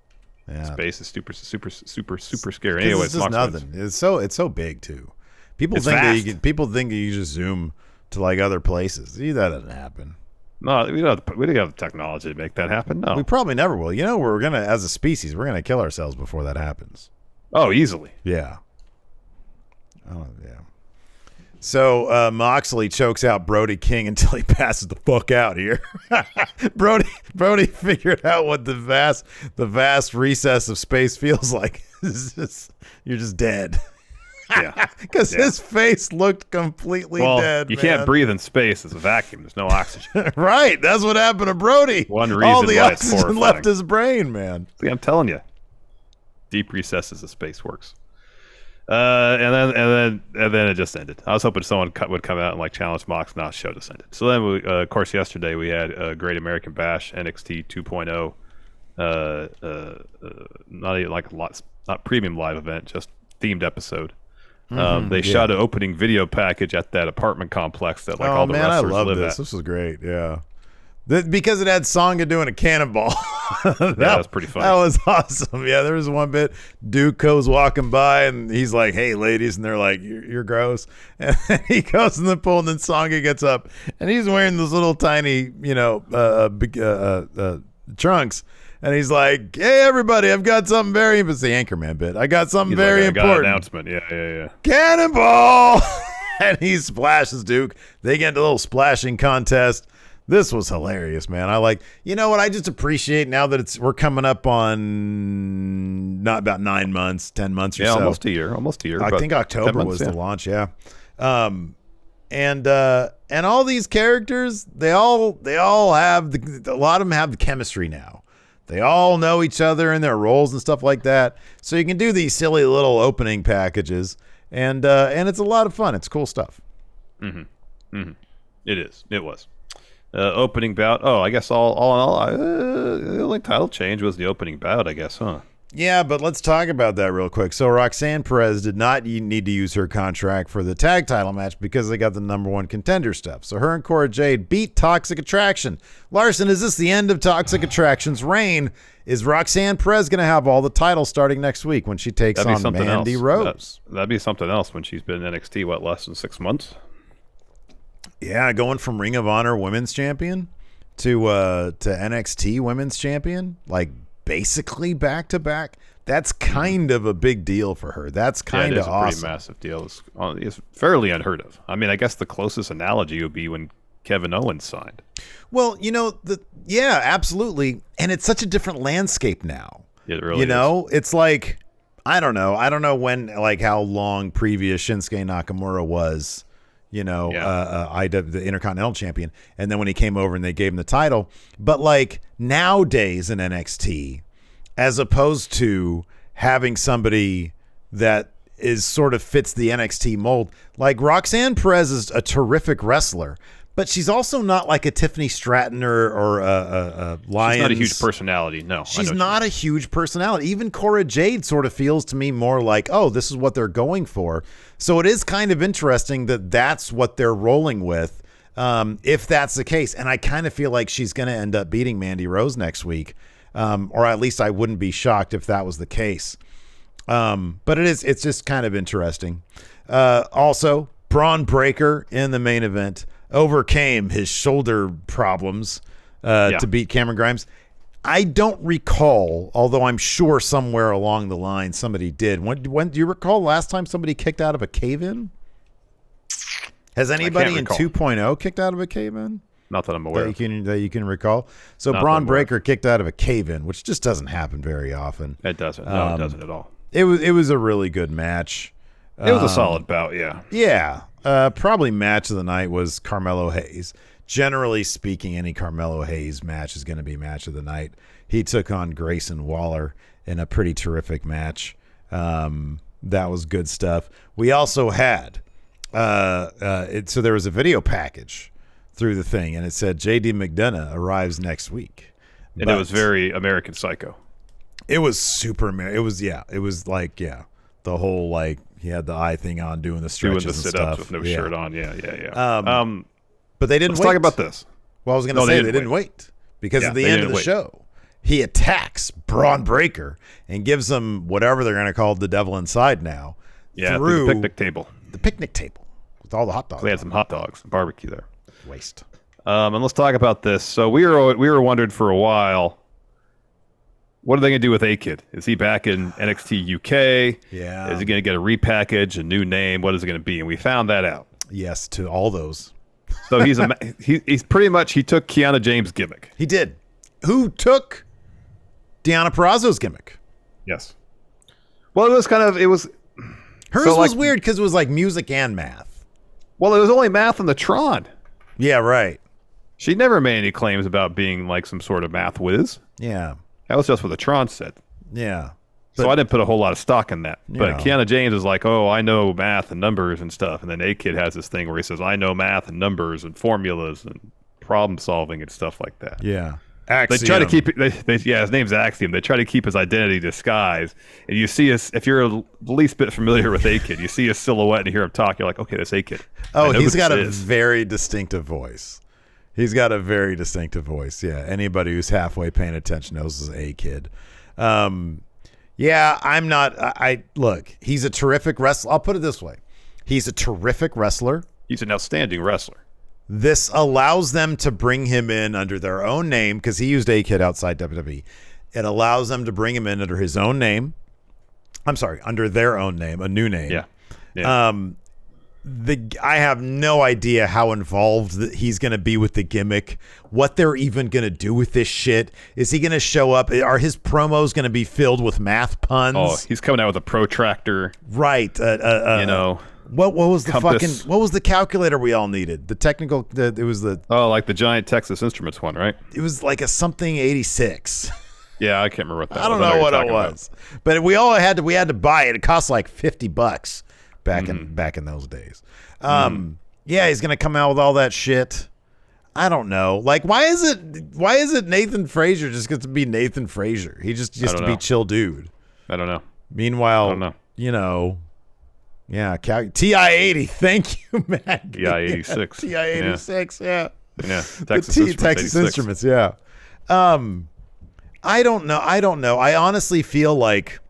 Yeah. Space is super scary. Anyway, it's just nothing. It's so big too. People think that you just zoom to like other places. That doesn't happen. No, we don't have the technology to make that happen. No, we probably never will. We're gonna, as a species, we're gonna kill ourselves before that happens. Oh, easily. Yeah. Oh, yeah. So Moxley chokes out Brody King until he passes the fuck out here. Brody figured out what the vast recess of space feels like. You're just dead. Yeah, because his face looked completely dead. You can't breathe in space. It's a vacuum. There's no oxygen. Right. That's what happened to Brody. One reason all the why oxygen it's horrifying. left his brain, man. See, I'm telling you, deep recesses of space works. And then it just ended. I was hoping someone would come out and like challenge Mox. No, show just ended. So then, we, of course, yesterday we had Great American Bash NXT 2.0. Not even like not premium live event, just themed episode. They shot an opening video package at that apartment complex that all the wrestlers I love live this. at. This was great. Yeah. Because it had Songa doing a cannonball. That was pretty funny. That was awesome. Yeah, there was one bit. Duke goes walking by and he's like, "Hey, ladies," and they're like, "You're gross." And then he goes in the pool, and then Songa gets up, and he's wearing those little tiny, trunks. And he's like, "Hey, everybody, I've got something very." It's the Anchorman bit. I got something very important. Announcement. Yeah. Cannonball! And he splashes Duke. They get into a little splashing contest. This was hilarious, man. I like, what I just appreciate now that we're coming up on not about 9 months, 10 months or so. Almost a year. I think October was the launch. Yeah. And all these characters, they all have a lot of them have the chemistry now. They all know each other and their roles and stuff like that. So you can do these silly little opening packages, and it's a lot of fun. It's cool stuff. It is. It was. Opening bout. Oh, I guess all in all, the only title change was the opening bout, I guess, huh? Yeah, but let's talk about that real quick. So Roxanne Perez did not need to use her contract for the tag title match because they got the number one contender stuff. So her and Cora Jade beat Toxic Attraction. Larson, is this the end of Toxic Attraction's reign? Is Roxanne Perez going to have all the titles starting next week when she takes on Mandy Rose? That'd be something else when she's been in NXT, less than 6 months? Yeah, going from Ring of Honor Women's Champion to NXT Women's Champion, like basically back to back. That's kind of a big deal for her. That's kind of awesome. Pretty massive deal. It's fairly unheard of. I mean, I guess the closest analogy would be when Kevin Owens signed. Well, yeah, absolutely. And it's such a different landscape now. It really is. It's like, I don't know when, like how long previous Shinsuke Nakamura was, the Intercontinental Champion. And then when he came over and they gave him the title. But like nowadays in NXT, as opposed to having somebody that is sort of fits the NXT mold, like Roxanne Perez is a terrific wrestler, but she's also not like a Tiffany Stratton or a Lyons. She's not a huge personality. No, she's not a huge personality. Even Cora Jade sort of feels to me more like, oh, this is what they're going for. So it is kind of interesting that that's what they're rolling with, if that's the case. And I kind of feel like she's going to end up beating Mandy Rose next week. or at least I wouldn't be shocked if that was the case. But it's just kind of interesting. Also, Braun Breaker in the main event overcame his shoulder problems to beat Cameron Grimes. I don't recall, although I'm sure somewhere along the line somebody did. When do you recall last time somebody kicked out of a cave-in? Has anybody in 2.0 kicked out of a cave-in? Not that I'm aware that you can recall. So Braun Breaker kicked out of a cave-in, which just doesn't happen very often. It doesn't. No, it doesn't at all. It was a really good match. It was a solid bout, yeah. Yeah. Probably match of the night was Carmelo Hayes. Generally speaking, any Carmelo Hayes match is going to be match of the night. He took on Grayson Waller in a pretty terrific match. That was good stuff. We also had so there was a video package through the thing, and it said JD McDonough arrives next week. And it was very American Psycho. It was super American. It was like the whole like he had the eye thing on doing the stretches doing the sit-ups with no shirt on. Yeah. But they didn't Let's wait. talk about this. Well, I was going to say they didn't wait because at the end of the show, he attacks Braun Breaker and gives him whatever they're going to call the devil inside now. Yeah, through the picnic table. The picnic table with all the hot dogs. They had some hot dogs and barbecue there. Waste. And let's talk about this. So we were wondering for a while, what are they going to do with A-Kid? Is he back in NXT UK? Yeah. Is he going to get a repackage, a new name? What is it going to be? And we found that out. Yes, to all those. So he's pretty much, he took Kiana James' gimmick. He did. Who took Deonna Purrazzo's gimmick? Yes. Well, it was hers was weird because it was like music and math. Well, it was only math on the Tron. Yeah, right. She never made any claims about being like some sort of math whiz. Yeah. That was just what the Tron said. Yeah. So I didn't put a whole lot of stock in that. But know. Kiana James is like, oh, I know math and numbers and stuff. And then A-Kid has this thing where he says, I know math and numbers and formulas and problem solving and stuff like that. Yeah. AXIOM. They try to keep his name's AXIOM. They try to keep his identity disguised. And you see if you're the least bit familiar with A-Kid, you see his silhouette and you hear him talk, you're like, okay, that's A-Kid. Oh, he's got a very distinctive voice. He's got a very distinctive voice. Yeah. Anybody who's halfway paying attention knows this is A-Kid. Yeah, I'm not. Look, he's a terrific wrestler. I'll put it this way. He's a terrific wrestler. He's an outstanding wrestler. This allows them to bring him in under their own name because he used A-Kid outside WWE. It allows them to bring him in under his own name. I'm sorry, under their own name, a new name. Yeah. I have no idea how involved he's going to be with the gimmick, what they're even going to do with this shit. Is he going to show up? Are his promos going to be filled with math puns? Oh, he's coming out with a protractor. Right. What was the compass. what was the calculator we all needed? The technical, it was the... Oh, like the giant Texas Instruments one, right? It was like a something 86. Yeah, I can't remember what that was. I don't know what it was. But we had to buy it. It cost like $50 back in those days. Yeah, he's gonna come out with all that shit. I don't know. Like, why is it Nathan Frazier just gets to be Nathan Frazier? He just to be chill dude. I don't know. Meanwhile, I don't know. Yeah, TI-80. Thank you, Matt. TI-86. TI-86. Yeah. Yeah. Texas Instruments. Yeah. I don't know. I honestly feel like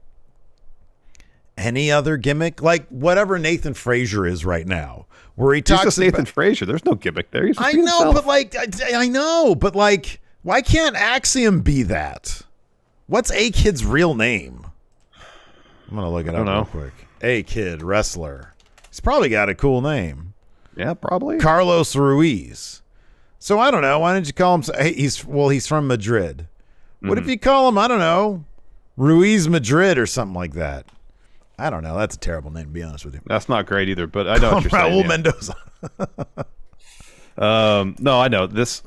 any other gimmick, like whatever Nathan Frazier is right now, where he talks about Nathan Frazier. There's no gimmick there. I know, but why can't AXIOM be that? What's A-Kid's real name? I'm gonna look it up real quick. A-Kid wrestler. He's probably got a cool name. Yeah, probably. Carlos Ruiz. So I don't know. Why didn't you call him? He's from Madrid. What if you call him? I don't know, Ruiz Madrid or something like that. I don't know. That's a terrible name, to be honest with you. That's not great either, but I know what you're saying. Raul Mendoza. No, I know this.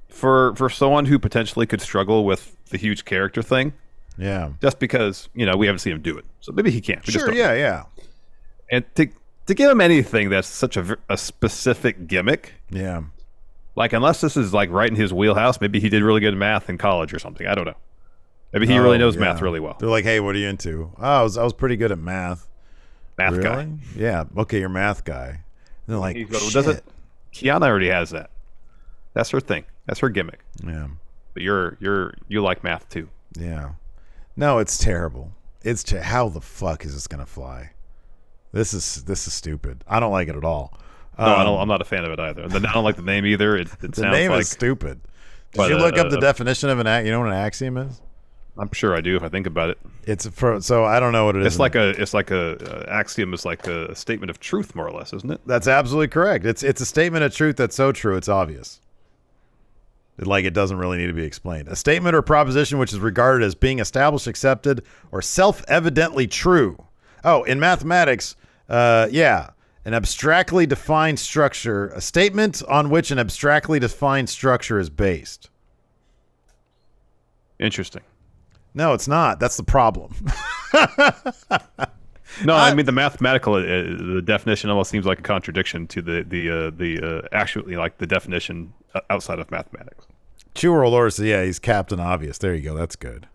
For someone who potentially could struggle with the huge character thing, yeah, just because we haven't seen him do it, so maybe he can. Sure, yeah. And to give him anything that's such a specific gimmick, yeah, like unless this is like right in his wheelhouse, maybe he did really good math in college or something. I don't know. Maybe he really knows math really well. They're like, hey, what are you into? Oh, I was pretty good at math. Math guy. Yeah. Okay, you're math guy. And they're like, does it? Kiana already has that. That's her thing. That's her gimmick. Yeah. But you like math too. Yeah. No, it's terrible. How the fuck is this gonna fly? This is stupid. I don't like it at all. No, I'm not a fan of it either. I don't like the name either. It the sounds name like, is stupid. Did you look up the definition of you know what an axiom is? I'm sure I do if I think about it. So I don't know what it is. It's like a axiom is like a statement of truth, more or less, isn't it? That's absolutely correct. It's a statement of truth that's so true it's obvious. It doesn't really need to be explained. A statement or proposition which is regarded as being established, accepted, or self-evidently true. Oh, in mathematics, an abstractly defined structure, a statement on which an abstractly defined structure is based. Interesting. No, it's not. That's the problem. No, I mean the mathematical the definition almost seems like a contradiction to the actually like the definition outside of mathematics. True World Order says, yeah, he's Captain Obvious. There you go. That's good.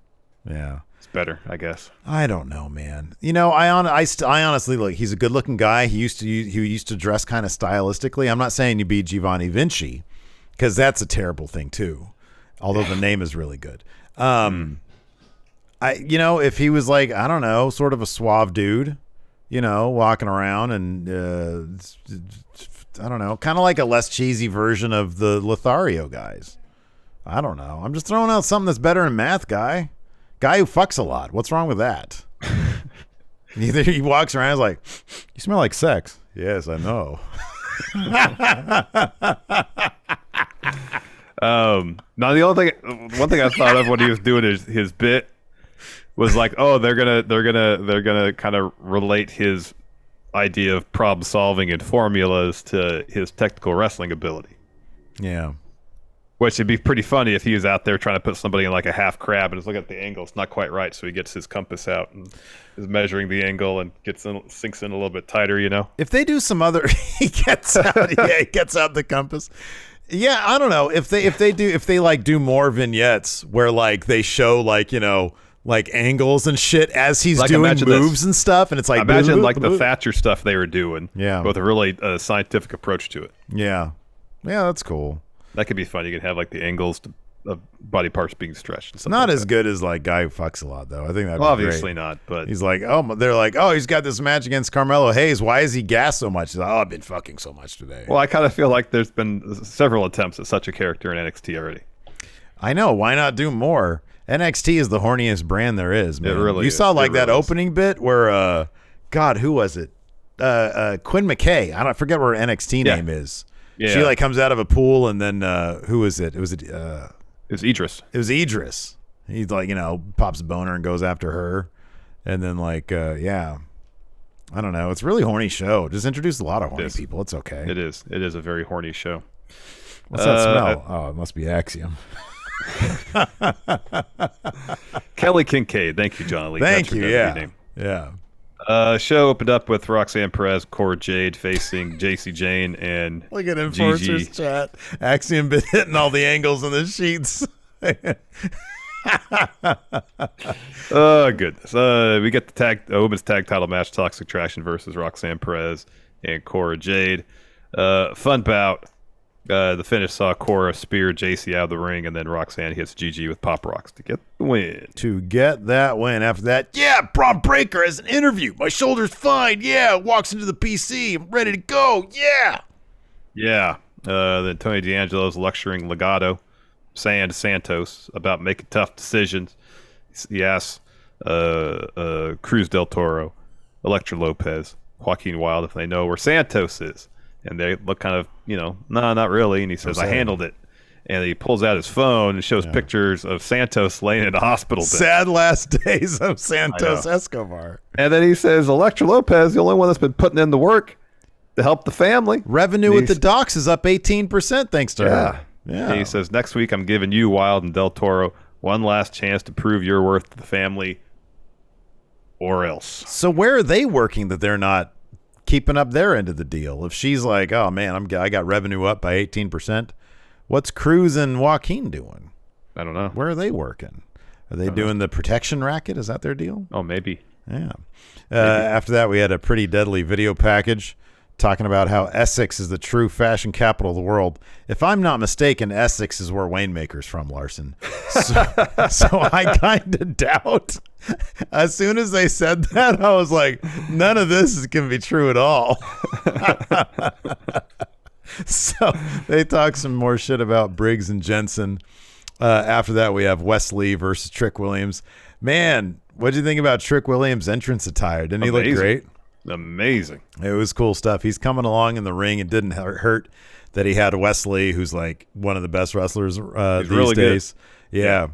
Yeah, it's better, I guess. I don't know, man. You know, I honestly look. He's a good-looking guy. He used to dress kind of stylistically. I'm not saying you be Giovanni Vinci, because that's a terrible thing too. Although the name is really good. If he was like, I don't know, sort of a suave dude, walking around and I don't know, kind of like a less cheesy version of the Lothario guys. I don't know. I'm just throwing out something that's better than math guy who fucks a lot. What's wrong with that? Either he walks around and is like, you smell like sex. Yes, I know. Now one thing I thought of when he was doing his bit was like, oh, they're gonna kind of relate his idea of problem solving and formulas to his technical wrestling ability. Yeah. Which would be pretty funny if he was out there trying to put somebody in like a half crab and is looking at the angle. It's not quite right, so he gets his compass out and is measuring the angle and sinks in a little bit tighter, If they do some other, he gets out the compass. Yeah, I don't know if they like do more vignettes where like they show like angles and shit as he's like, doing moves and stuff, and it's like imagine like the Thatcher stuff they were doing, yeah, with a really scientific approach to it. Yeah, that's cool. That could be fun. You could have like the angles of body parts being stretched. It's not as good as like Guy Who Fucks a Lot, though. I think that'd be obviously great. not. But he's like, they're like, he's got this match against Carmelo Hayes. Why is he gassed so much? He's like, I've been fucking so much today. Well, I kind of feel like there's been several attempts at such a character in NXT already. I know. Why not do more? NXT is the horniest brand there is, man. It really you is. saw like that opening bit where, God, who was it? Quinn McKay. I forget what her NXT name is. Yeah. She like comes out of a pool, and then who was it? It was Idris. It was Idris. He's like, pops a boner and goes after her, and then like, I don't know. It's a really horny show. Just introduced a lot of horny people. It's okay. It is. It is a very horny show. What's that smell? It must be Axiom. Kelly Kincaid. Thank you, John Lee. Thank you. Yeah. Show opened up with Roxanne Perez, Cora Jade facing JC Jane and look at Enforcer's chat. Axiom been hitting all the angles in the sheets. Oh goodness! We get the women's tag title match: Toxic Attraction versus Roxanne Perez and Cora Jade. Fun bout. The finish saw Cora spear JC out of the ring, and then Roxanne hits GG with Pop Rocks to get the win. To get that win. After that, Braun Breaker has an interview. My shoulder's fine. Yeah, walks into the PC. I'm ready to go. Yeah. Then Tony D'Angelo's lecturing Legado, Santos about making tough decisions. He asks Cruz del Toro, Elektra Lopez, Joaquin Wilde if they know where Santos is. And they look kind of, no, not really. And he says, I handled it. And he pulls out his phone and shows pictures of Santos laying in a hospital bed. Sad last days of Santos Escobar. And then he says, Elektra Lopez, the only one that's been putting in the work to help the family. Revenue with the docs is up 18% thanks to her. Yeah. And he says, next week I'm giving you, Wilde and Del Toro, one last chance to prove your worth to the family or else. So where are they working that they're not keeping up their end of the deal? If she's like, oh man, I got revenue up by 18%, what's Cruz and Joaquin doing? I don't know. Where are they working? Are they doing the protection racket? Is that their deal? Oh, maybe. Yeah. After that, we had a pretty deadly video package. talking about how Essex is the true fashion capital of the world. If I'm not mistaken, Essex is where Waymaker's from, Larson. So I kind of doubt. As soon as they said that, I was like, none of this is going to be true at all. So they talk some more shit about Briggs and Jensen. After that, we have Wesley versus Trick Williams. Man, what did you think about Trick Williams' entrance attire? Didn't he look great? Amazing. It was cool stuff. He's coming along in the ring. It didn't hurt that he had Wesley, who's like one of the best wrestlers these really days. Good.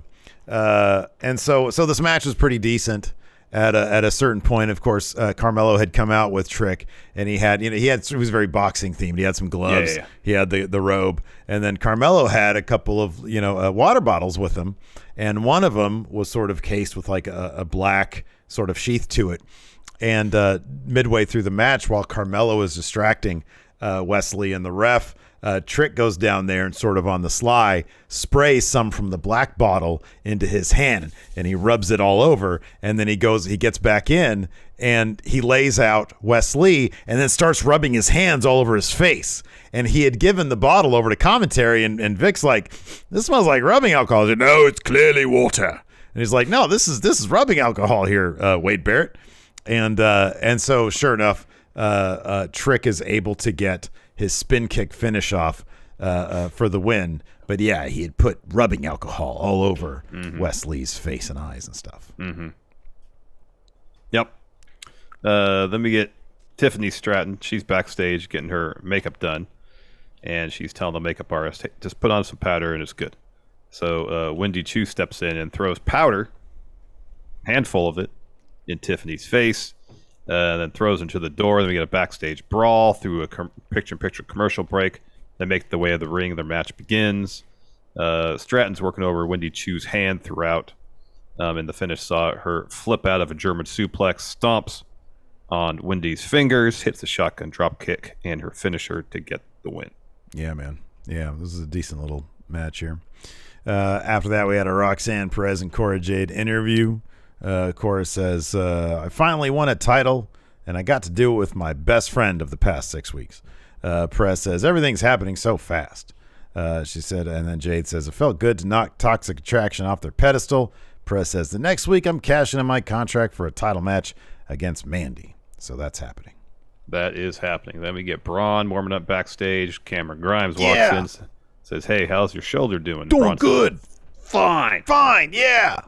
Yeah. And so this match was pretty decent. At a certain point, of course, Carmelo had come out with Trick, and it was very boxing themed. He had some gloves. Yeah. He had the robe, and then Carmelo had a couple of water bottles with him, and one of them was sort of cased with like a black sort of sheath to it. And midway through the match, while Carmelo is distracting Wesley and the ref, Trick goes down there and sort of on the sly sprays some from the black bottle into his hand, and he rubs it all over. And then he gets back in, and he lays out Wesley and then starts rubbing his hands all over his face. And he had given the bottle over to commentary, and Vic's like, "This smells like rubbing alcohol." He's like, "No, it's clearly water." And he's like, "No, this is rubbing alcohol here, Wade Barrett." And so sure enough, Trick is able to get his spin kick finish off for the win. But yeah, he had put rubbing alcohol all over Wesley's face and eyes and stuff. Mm-hmm. Yep. Then we get Tiffany Stratton. She's backstage getting her makeup done, and she's telling the makeup artist, "Hey, just put on some powder and it's good." So Wendy Chu steps in and throws powder, handful of it, in Tiffany's face, then throws into the door. Then we get a backstage brawl through a picture-in-picture commercial break. They make the way of the ring. Their match begins. Stratton's working over Wendy Chu's hand throughout. And the finish saw her flip out of a German suplex, stomps on Wendy's fingers, hits the shotgun drop kick, and her finisher to get the win. Yeah, man. Yeah, this is a decent little match here. After that, we had a Roxanne Perez and Cora Jade interview. Cora says, "I finally won a title, and I got to do it with my best friend of the past 6 weeks." Perez says, "Everything's happening so fast." She said, and then Jade says, "It felt good to knock Toxic Attraction off their pedestal." Perez says, "The next week I'm cashing in my contract for a title match against Mandy." So that's happening. That is happening. Then we get Braun warming up backstage. Cameron Grimes walks in, says, "Hey, how's your shoulder doing?" Doing Braun good. Says, Fine. Yeah.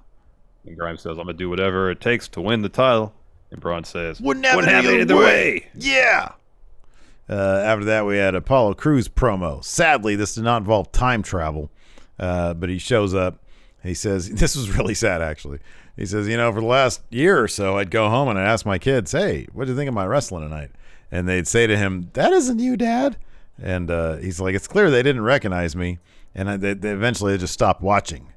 And Grimes says, "I'm going to do whatever it takes to win the title." And Braun says, Wouldn't have it either way. Yeah. After that, we had Apollo Crews promo. Sadly, this did not involve time travel, but he shows up. He says, this was really sad, actually. He says, for the last year or so, I'd go home and I'd ask my kids, "Hey, what do you think of my wrestling tonight?" And they'd say to him, "That isn't you, Dad." And he's like, "It's clear they didn't recognize me." And they eventually just stopped watching.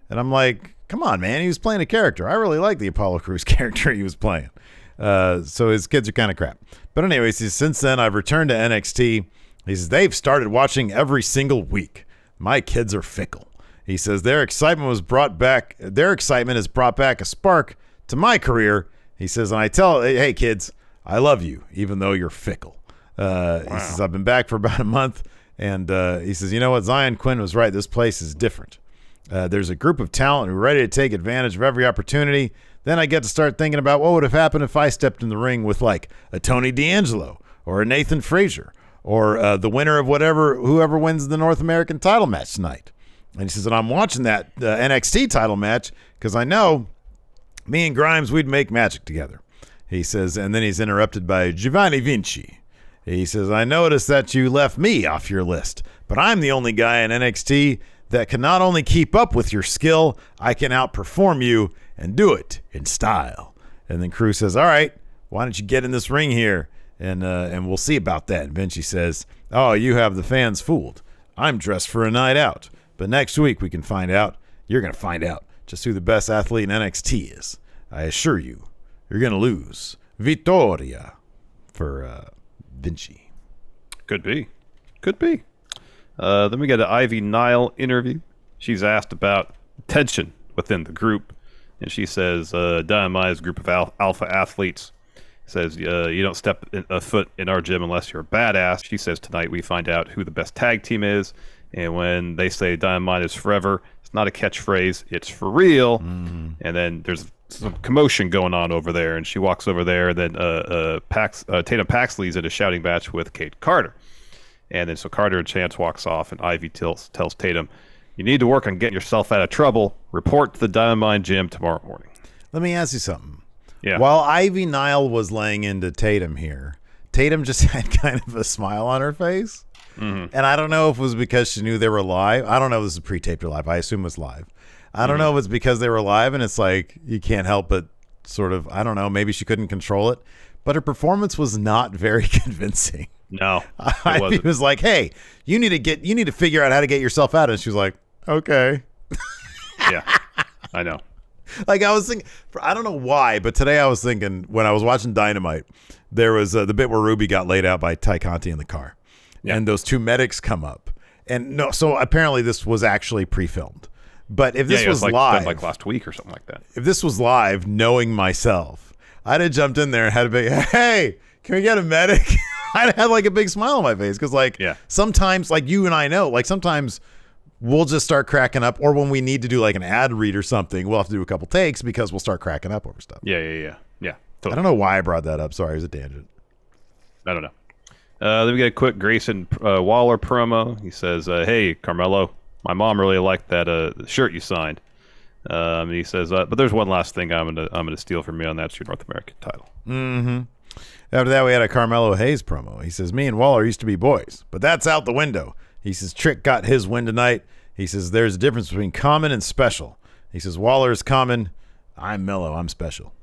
And I'm like, come on, man. He was playing a character. I really like the Apollo Crews character he was playing. So his kids are kind of crap. But anyways, he says, "Since then, I've returned to NXT." He says, "They've started watching every single week. My kids are fickle." He says, Their excitement has brought back a spark to my career." He says, "And I tell, hey, kids, I love you, even though you're fickle." Wow. He says, "I've been back for about a month." And he says, "You know what? Zion Quinn was right. This place is different. There's a group of talent who are ready to take advantage of every opportunity. Then I get to start thinking about what would have happened if I stepped in the ring with like a Tony D'Angelo or a Nathan Frazier or the winner of whoever wins the North American title match tonight." And he says, "And I'm watching that NXT title match because I know me and Grimes, we'd make magic together." He says, and then he's interrupted by Giovanni Vinci. He says, "I noticed that you left me off your list, but I'm the only guy in NXT that can not only keep up with your skill, I can outperform you and do it in style." And then Crews says, "All right, why don't you get in this ring here and we'll see about that." And Vinci says, "Oh, you have the fans fooled. I'm dressed for a night out. But next week we can find out. You're going to find out just who the best athlete in NXT is. I assure you, you're going to lose. Vittoria for Vinci." Could be. Then we get an Ivy Nile interview. She's asked about tension within the group, and she says Dynamite's group of alpha athletes Says, you don't step a foot in our gym unless you're a badass. She says, tonight we find out who the best tag team is. And when they say Dynamite is forever, it's not a catchphrase. It's for real. Mm-hmm. And then there's some commotion going on over there. And she walks over there. And then Tatum Paxley's in a shouting match with Kate Carter. And then so Carter and Chance walks off. And Ivy tells Tatum, you need to work on getting yourself out of trouble. Report to the Dynamite gym tomorrow morning. Let me ask you something. Yeah. While Ivy Nile was laying into Tatum here, Tatum just had kind of a smile on her face. Mm-hmm. And I don't know if it was because she knew they were live. I don't know if this is pre-taped or live. I assume it was live. I don't know if it's because they were live and it's like you can't help but sort of, I don't know, maybe she couldn't control it. But her performance was not very convincing. No. Ivy was like, hey, you need to figure out how to get yourself out. And she was like, okay. Yeah, I know. Like I was thinking, I don't know why, but today I was thinking when I was watching Dynamite, there was the bit where Ruby got laid out by Ty Conti in the car, and those two medics come up, and no, so apparently this was actually pre-filmed. But if this was live, like last week or something like that, if this was live, knowing myself, I'd have jumped in there and had a big, hey, can we get a medic? I'd have like a big smile on my face because sometimes, like you and I know, like sometimes. We'll just start cracking up, or when we need to do like an ad read or something, we'll have to do a couple takes because we'll start cracking up over stuff. Yeah. Totally. I don't know why I brought that up. Sorry, it was a tangent. I don't know. Then we get a quick Grayson Waller promo. He says, "Hey, Carmelo, my mom really liked that shirt you signed." And he says, "But there's one last thing I'm gonna steal from you, and that's your North American title." Mm-hmm. After that, we had a Carmelo Hayes promo. He says, "Me and Waller used to be boys, but that's out the window." He says, Trick got his win tonight. He says, there's a difference between common and special. He says, Waller is common. I'm mellow. I'm special.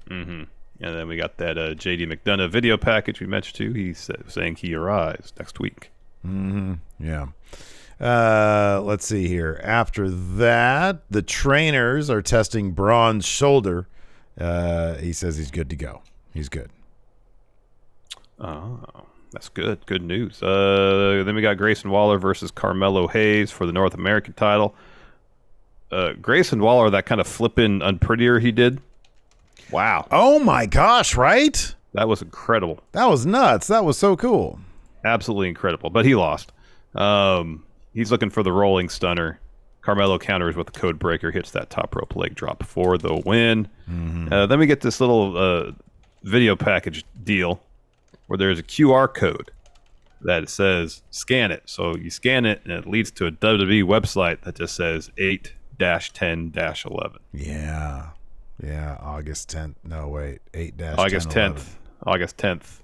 Mm-hmm. And then we got that J.D. McDonough video package we mentioned too. He's saying he arrives next week. Mm-hmm. Yeah. Let's see here. After that, the trainers are testing Braun's shoulder. He says he's good to go. He's good. Oh. That's good. Good news. Then we got Grayson Waller versus Carmelo Hayes for the North American title. Grayson Waller, that kind of flippin' unprettier he did. Wow. Oh my gosh, right? That was incredible. That was nuts. That was so cool. Absolutely incredible. But he lost. He's looking for the rolling stunner. Carmelo counters with the code breaker, hits that top rope leg drop for the win. Mm-hmm. Then we get this little video package deal where there's a QR code that says scan it. So you scan it and it leads to a WWE website that just says 8-10-11. Yeah. Yeah. August 10th. No, wait. 8-10. August 10th. August 10th,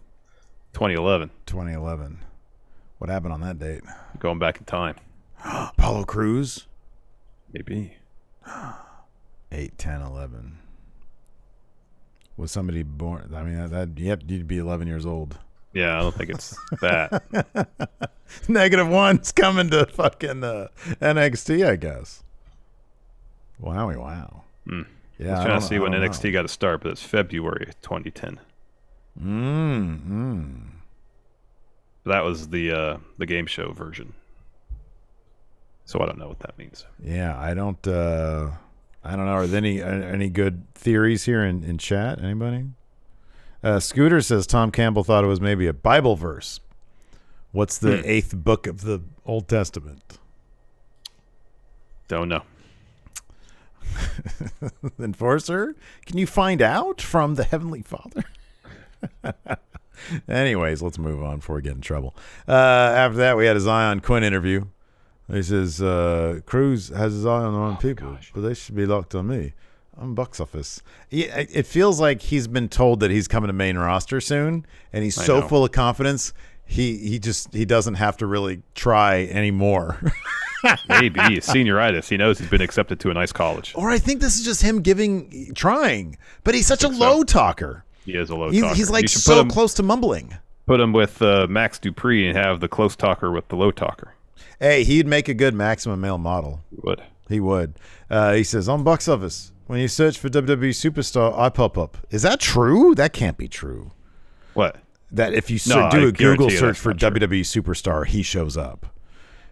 2011. 2011. What happened on that date? Going back in time. Apollo Crews? Maybe. 8-10-11. Was somebody born? I mean, you'd be 11 years old. Yeah, I don't think it's that. -1's coming to fucking NXT, I guess. Wow. Yeah, I was trying to see when NXT got to start, but it's February 2010. That was the game show version. So I don't know what that means. Yeah, I don't know. Are there any good theories here in chat? Anybody? Scooter says Tom Campbell thought it was maybe a Bible verse. What's the 8th book of the Old Testament? Don't know. Enforcer, can you find out from the Heavenly Father? Anyways, let's move on before we get in trouble. After that, we had a Zion Quinn interview. He says, Cruz has his eye on the wrong people, but they should be locked on me. I'm box office. It feels like he's been told that he's coming to main roster soon, and he's so full of confidence, he doesn't have to really try anymore. Maybe senioritis. He knows he's been accepted to a nice college. Or I think this is just him trying. But he's such a low talker. He is a low talker. He's like so close to mumbling. Put him with Max Dupree and have the close talker with the low talker. Hey, he'd make a good maximum male model. He would. He says, on box office, when you search for WWE Superstar, I pop up. Is that true? That can't be true. What? That if you do a Google search for WWE Superstar, he shows up.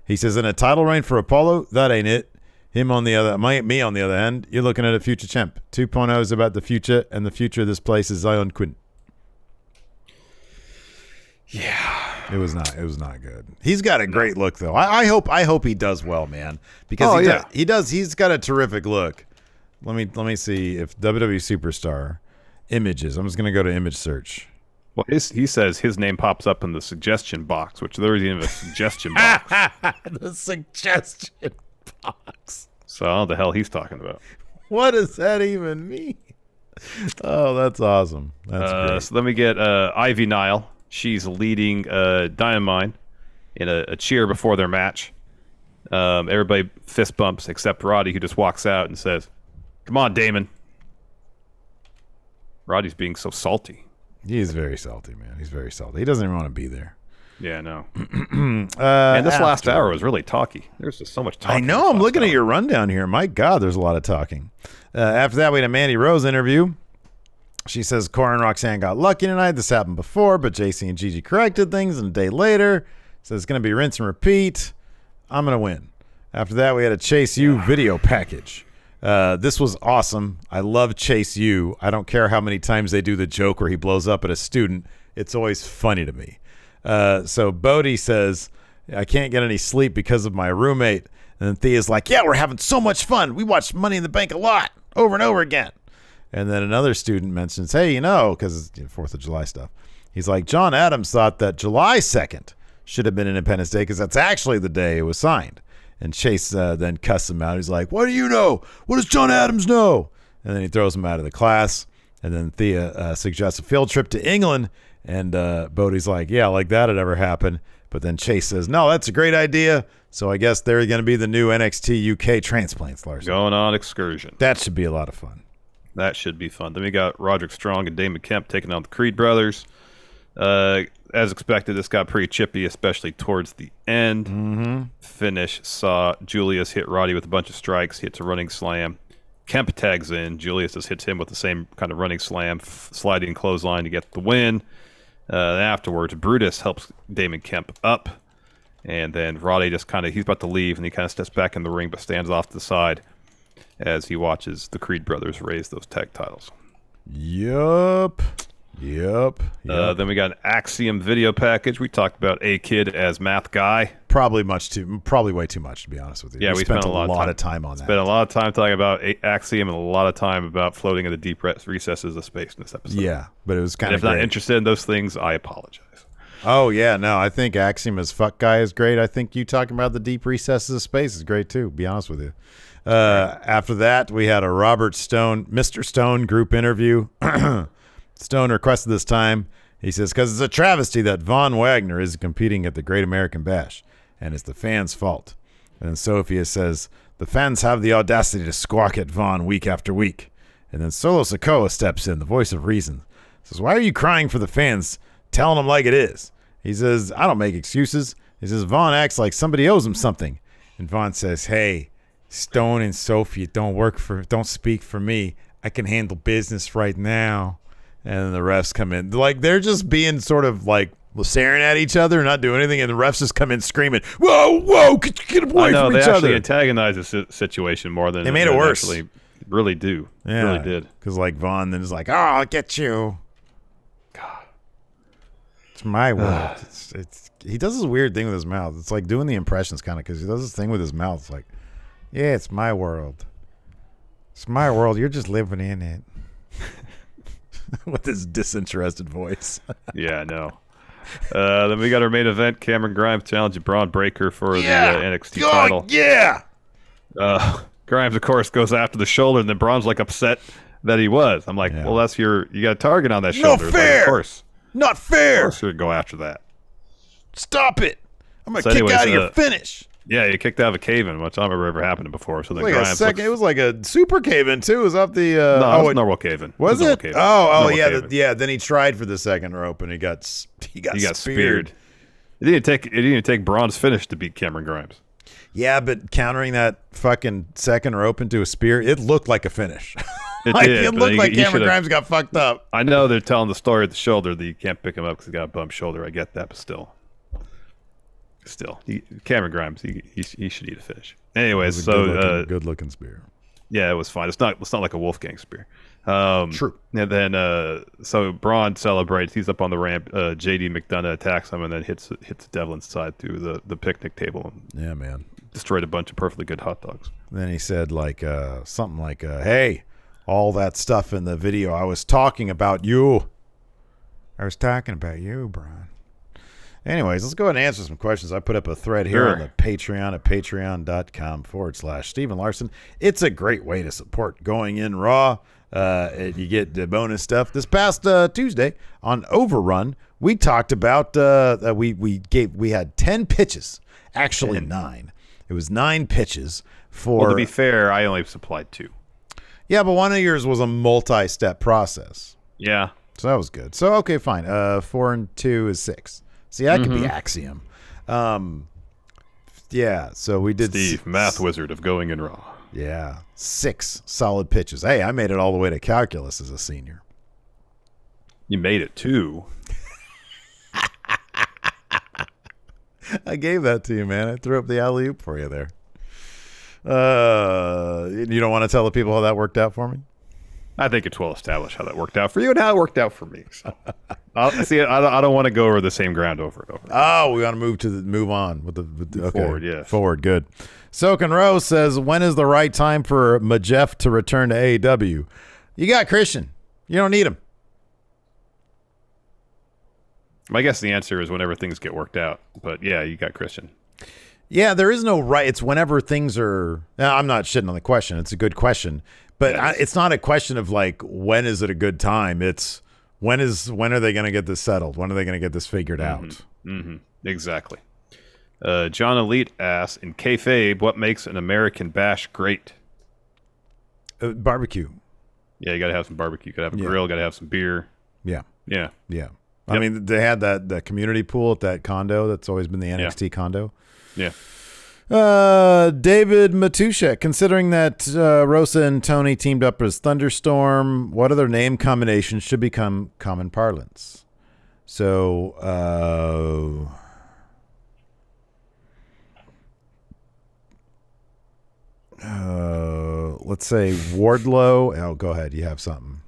He says, in a title reign for Apollo, that ain't it. Me on the other hand, you're looking at a future champ. 2.0 is about the future, and the future of this place is Zion Quinn. It was not good. He's got a great look though. I hope he does well, man, because he does. He's got a terrific look. Let me see if WWE Superstar images. I'm just gonna go to image search. Well, he says his name pops up in the suggestion box, which there isn't even a suggestion box. The suggestion box. So I don't know what the hell he's talking about. What does that even mean? Oh, that's awesome. That's great. So then we get Ivy Nile. She's leading Dynamite in a cheer before their match. Everybody fist bumps except Roddy, who just walks out and says, "Come on, Damon." Roddy's being so salty. He is very salty, man. He's very salty. He doesn't even want to be there. Yeah, no. And this last hour was really talky. There's just so much talking. I know. I'm looking at your rundown here. My God, there's a lot of talking. After that, we had a Mandy Rose interview. She says Cora and Roxanne got lucky tonight. This happened before, but JC and Gigi corrected things, and a day later says it's going to be rinse and repeat. I'm going to win. After that, we had a Chase U video package. This was awesome. I love Chase U. I don't care how many times they do the joke where he blows up at a student. It's always funny to me. So Bodie says, I can't get any sleep because of my roommate. And then Thea's like, yeah, we're having so much fun. We watched Money in the Bank a lot, over and over again. And then another student mentions, hey, because it's 4th of July stuff. He's like, John Adams thought that July 2nd should have been Independence Day because that's actually the day it was signed. And Chase then cussed him out. He's like, what do you know? What does John Adams know? And then he throws him out of the class. And then Thea suggests a field trip to England. And Bodie's like, yeah, like that had ever happened. But then Chase says, no, that's a great idea. So I guess they're going to be the new NXT UK transplants, Larson. Going on excursion. That should be a lot of fun. That should be fun. Then we got Roderick Strong and Damon Kemp taking on the Creed brothers. As expected, this got pretty chippy, especially towards the end. Mm-hmm. Finish saw Julius hit Roddy with a bunch of strikes. He hits a running slam. Kemp tags in. Julius just hits him with the same kind of running slam, sliding clothesline to get the win. Afterwards, Brutus helps Damon Kemp up. And then Roddy just he's about to leave, and he kind of steps back in the ring, but stands off to the side as he watches the Creed brothers raise those tag titles. Yup. Then we got an AXIOM video package. We talked about A-Kid as Math Guy. Probably way too much, to be honest with you. Yeah, we spent a lot of time on that. Spent a lot of time talking about AXIOM and a lot of time about floating in the deep recesses of space in this episode. Yeah, but it was kind of If not interested in those things, I apologize. Oh, yeah, no, I think AXIOM as Fuck Guy is great. I think you talking about the deep recesses of space is great, too, to be honest with you. After that, we had a Mr. Stone group interview. Stone requested this time. He says, because it's a travesty that Von Wagner is competing at the Great American Bash, and it's the fans' fault. And then Sophia says, the fans have the audacity to squawk at Von week after week. And then Solo Sikoa steps in, the voice of reason. Says, why are you crying for the fans, telling them like it is? He says, I don't make excuses. He says, Von acts like somebody owes him something. And Von says, hey, Stone and Sophia don't speak for me. I can handle business right now. And then the refs come in. Like, they're just being sort of like staring at each other, not doing anything, and the refs just come in screaming, whoa, get away from each other. They actually antagonized the situation more than they made it worse. Actually really do. Yeah, really did. Because like Von then is like, oh, I'll get you. God. It's my world. He does this weird thing with his mouth. It's like doing the impressions kind of, because he does this thing with his mouth. It's like, yeah, it's my world. It's my world. You're just living in it. With his disinterested voice. Yeah, I know. Then we got our main event. Cameron Grimes challenging Braun Breaker for the NXT title. Yeah. Grimes, of course, goes after the shoulder, and then Braun's like upset that he was. I'm like, well, that's you got a target on that shoulder. No fair. Like, of course. Not fair. Of course you're going to go after that. Stop it. I'm going to kick out of your finish. Yeah, you kicked out of a cave-in, which I don't remember ever happening before. So then like Grimes it was like a super cave-in, too. It was up the... no, it was normal cave-in. Was it? Cave-in. Yeah. Then he tried for the second rope, and he got speared. It didn't take Braun's finish to beat Cameron Grimes. Yeah, but countering that fucking second rope into a spear, it looked like a finich. It did. It looked like Cameron Grimes got fucked up. I know they're telling the story at the shoulder that you can't pick him up because he's got a bump shoulder. I get that, but still, Cameron Grimes, he should eat a fish. Anyways, good looking spear. Yeah, it was fine. It's not like a Wolfgang spear. True. And then so Braun celebrates. He's up on the ramp. JD McDonough attacks him and then hits the devil inside through the picnic table. And Yeah, man. destroyed a bunch of perfectly good hot dogs. Then he said like something like, "Hey, all that stuff in the video, I was talking about you. I was talking about you, Brian." Anyways, let's go ahead and answer some questions. I put up a thread here on the Patreon at patreon.com/Stephen Larson. It's a great way to support Going In Raw. You get the bonus stuff. This past Tuesday on Overrun, we talked about we had 10 pitches, actually 9. It was 9 pitches for. Well, to be fair, I only supplied 2. Yeah, but one of yours was a multi-step process. Yeah. So that was good. So, okay, fine. 4 and 2 is 6. See, that could be AXIOM. Yeah, so we did. Steve, math wizard of Going In Raw. Yeah, 6 solid pitches. Hey, I made it all the way to calculus as a senior. You made it too. I gave that to you, man. I threw up the alley-oop for you there. You don't want to tell the people how that worked out for me? I think it's well established how that worked out for you and how it worked out for me. So. I don't want to go over the same ground over and over. Oh, we want to move on with the okay. Forward, yes. Forward, good. Soak and Rose says, when is the right time for Majeff to return to AEW? You got Christian. You don't need him. I guess the answer is whenever things get worked out. But yeah, you got Christian. Yeah, there is no right. It's whenever things are. I'm not shitting on the question. It's a good question. But it's not a question of like, when is it a good time? It's when are they going to get this settled? When are they going to get this figured out? Mm-hmm. Exactly. John Elite asks, in kayfabe, what makes an American Bash great? Barbecue. Yeah, you got to have some barbecue. You got to have a grill. Got to have some beer. Yeah. Yeah. Yeah. I mean, they had that community pool at that condo. That's always been the NXT condo. Yeah. David Matushek, considering that Rosa and Tony teamed up as Thunderstorm, what other name combinations should become common parlance? So, let's say Wardlow. Oh, go ahead. You have something.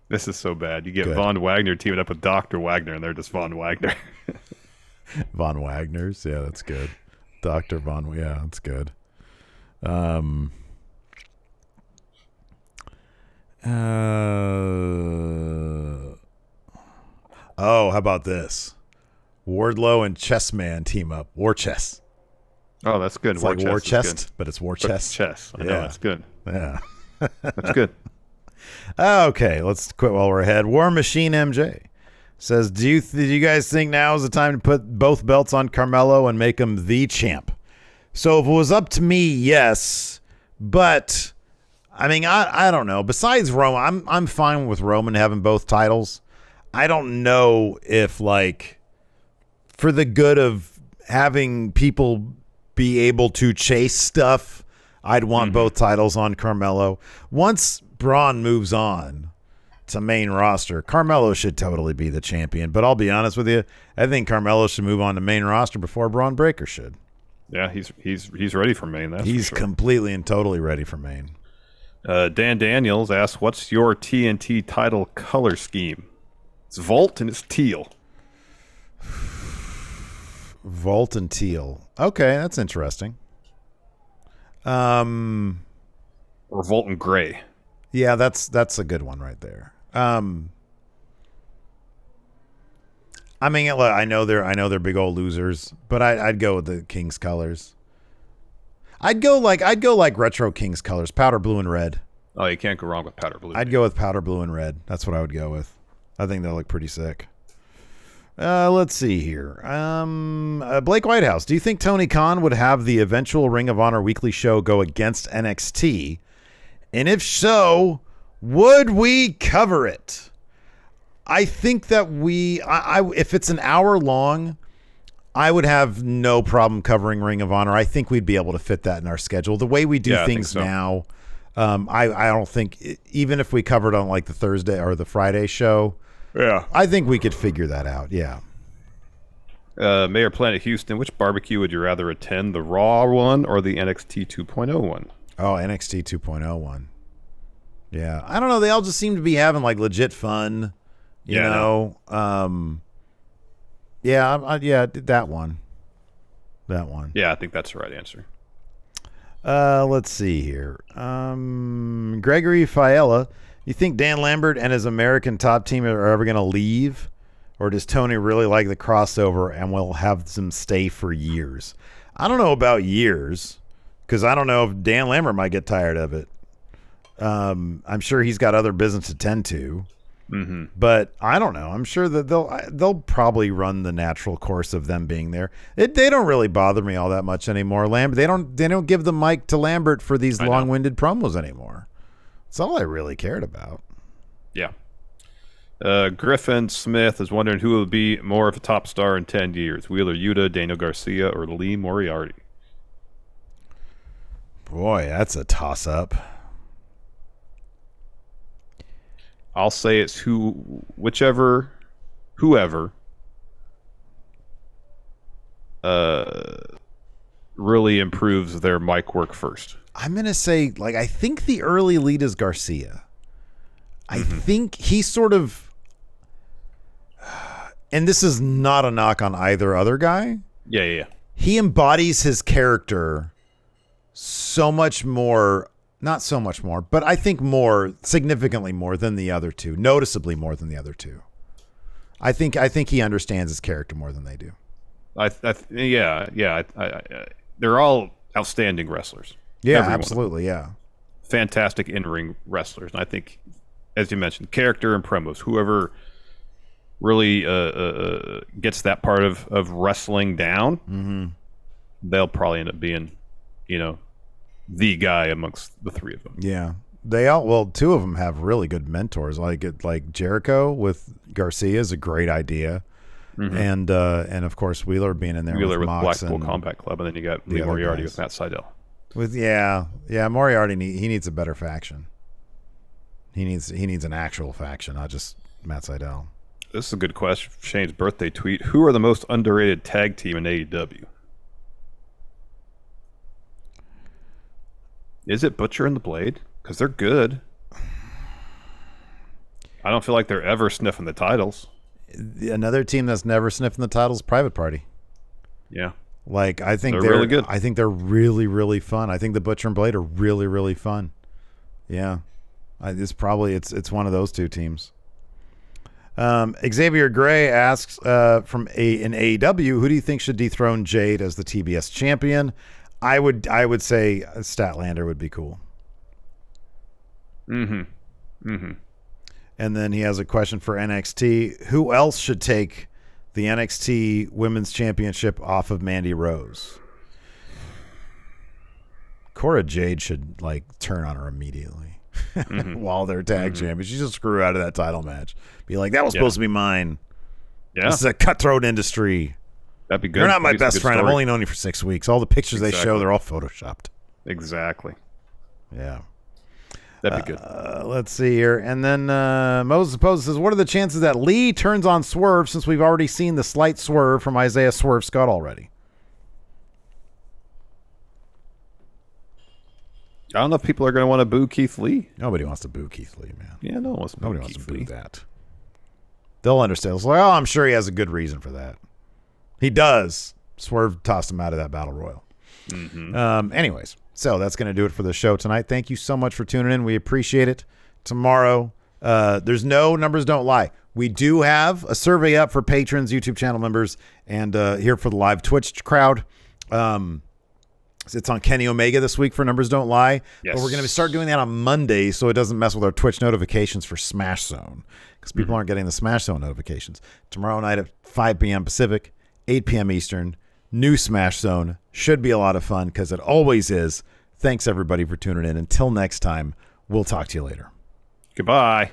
This is so bad. You get Von Wagner teaming up with Dr. Wagner, and they're just Von Wagner. Von Wagner's. Yeah, that's good. Dr. Von. Yeah, that's good. Oh, how about this? Wardlow and Chessman team up. War Chess. Oh, that's good. It's like War Chest, but it's War Chess. Chess. I know, that's good. Yeah. That's good. Okay, let's quit while we're ahead. War Machine MJ says, do you guys think now is the time to put both belts on Carmelo and make him the champ? So if it was up to me, yes. But I mean, I don't know. Besides Roman, I'm fine with Roman having both titles. I don't know if, like, for the good of having people be able to chase stuff, I'd want both titles on Carmelo. Once Braun moves on to main roster, Carmelo should totally be the champion. But I'll be honest with you, I think Carmelo should move on to main roster before Braun Breaker should. Yeah, he's ready for main. He's completely and totally ready for main. Dan Daniels asks, what's your TNT title color scheme? It's Volt and it's teal. Volt and teal. Okay, that's interesting. Or Volt and gray. Yeah, that's a good one right there. I mean, I know they're big old losers, but I'd go with the Kings colors. I'd go like retro Kings colors, powder blue and red. Oh, you can't go wrong with powder blue. I'd go with powder blue and red. That's what I would go with. I think they'll look pretty sick. Let's see here. Blake Whitehouse, do you think Tony Khan would have the eventual Ring of Honor weekly show go against NXT? And if so, would we cover it? I think that if it's an hour long, I would have no problem covering Ring of Honor. I think we'd be able to fit that in our schedule. The way we do things now, I don't think, even if we covered on like the Thursday or the Friday show, I think we could figure that out. Yeah. Mayor Planet Houston, which barbecue would you rather attend, the Raw one or the NXT 2.0 one? Oh, NXT 2.0 one. Yeah. I don't know. They all just seem to be having like legit fun, you know? Yeah, that one. Yeah, I think that's the right answer. Let's see here. Gregory Fiala, you think Dan Lambert and his American top team are ever going to leave? Or does Tony really like the crossover and will have them stay for years? I don't know about years, because I don't know if Dan Lambert might get tired of it. I'm sure he's got other business to tend to. Mm-hmm. But I don't know. I'm sure that they'll probably run the natural course of them being there. They don't really bother me all that much anymore. Lambert, they don't give the mic to Lambert for these long-winded promos anymore. That's all I really cared about. Yeah. Griffin Smith is wondering who will be more of a top star in 10 years: Wheeler Yuta, Daniel Garcia, or Lee Moriarty. Boy, that's a toss-up. I'll say it's whoever really improves their mic work first. I'm going to say, like, I think the early lead is Garcia. I think he sort of, and this is not a knock on either other guy. Yeah. He embodies his character so much more. Not so much more, but I think significantly more than the other two, noticeably more than the other two. I think he understands his character more than they do. They're all outstanding wrestlers. Yeah, absolutely, yeah. Fantastic in-ring wrestlers, and I think, as you mentioned, character and promos. Whoever really gets that part of wrestling down, they'll probably end up being, the guy amongst the three of them. Yeah. Two of them have really good mentors. Like Jericho with Garcia is a great idea. And of course Wheeler being in there with Blackpool Combat Club, and then you got Lee Moriarty with Matt Sydal. Moriarty needs a better faction. He needs an actual faction, not just Matt Sydal. This is a good question. Shane's birthday tweet: who are the most underrated tag team in AEW? Is it Butcher and the Blade? Because they're good. I don't feel like they're ever sniffing the titles. Another team that's never sniffing the titles, Private Party. Yeah. Like, I think they're really good. I think they're really, really fun. I think the Butcher and Blade are really, really fun. Yeah. It's one of those two teams. Xavier Gray asks in AEW, who do you think should dethrone Jade as the TBS champion? I would say Statlander would be cool. And then he has a question for NXT. Who else should take the NXT Women's Championship off of Mandy Rose? Cora Jade should turn on her immediately while they're tag champions. She should screw out of that title match. Be like, that was supposed to be mine. Yeah. This is a cutthroat industry. That'd be good. You're not my best friend. I've only known you for 6 weeks. All the pictures they show, they're all photoshopped. Exactly. Yeah. That'd be good. Let's see here. And then Moses Pose says, what are the chances that Lee turns on Swerve since we've already seen the slight swerve from Isaiah Swerve Scott already? I don't know if people are going to want to boo Keith Lee. Nobody wants to boo Keith Lee, man. Yeah, nobody wants to boo that. They'll understand. It's like, I'm sure he has a good reason for that. He does. Swerve tossed him out of that battle royal. Anyways, so that's going to do it for the show tonight. Thank you so much for tuning in. We appreciate it. Tomorrow, there's no Numbers Don't Lie. We do have a survey up for patrons, YouTube channel members, and here for the live Twitch crowd. It's on Kenny Omega this week for Numbers Don't Lie. Yes. But we're going to start doing that on Monday so it doesn't mess with our Twitch notifications for Smash Zone, because people aren't getting the Smash Zone notifications. Tomorrow night at 5 p.m. Pacific, 8 p.m. Eastern, new Smash Zone. Should be a lot of fun, because it always is. Thanks, everybody, for tuning in. Until next time, we'll talk to you later. Goodbye.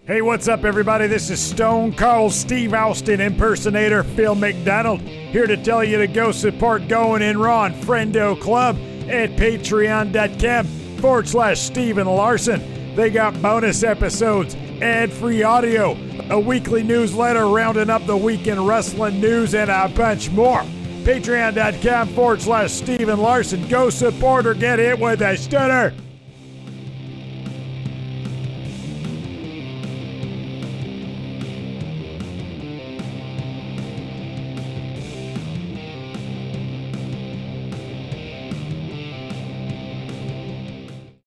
Hey, what's up, everybody? This is Stone Cold Steve Austin impersonator Phil McDonald, here to tell you to go support Going In Raw and Friendo Club at patreon.com/Steven Larson. They got bonus episodes, ad-free audio, a weekly newsletter rounding up the weekend wrestling news, and a bunch more. Patreon.com/Steven Larson. Go support or get hit with a stunner.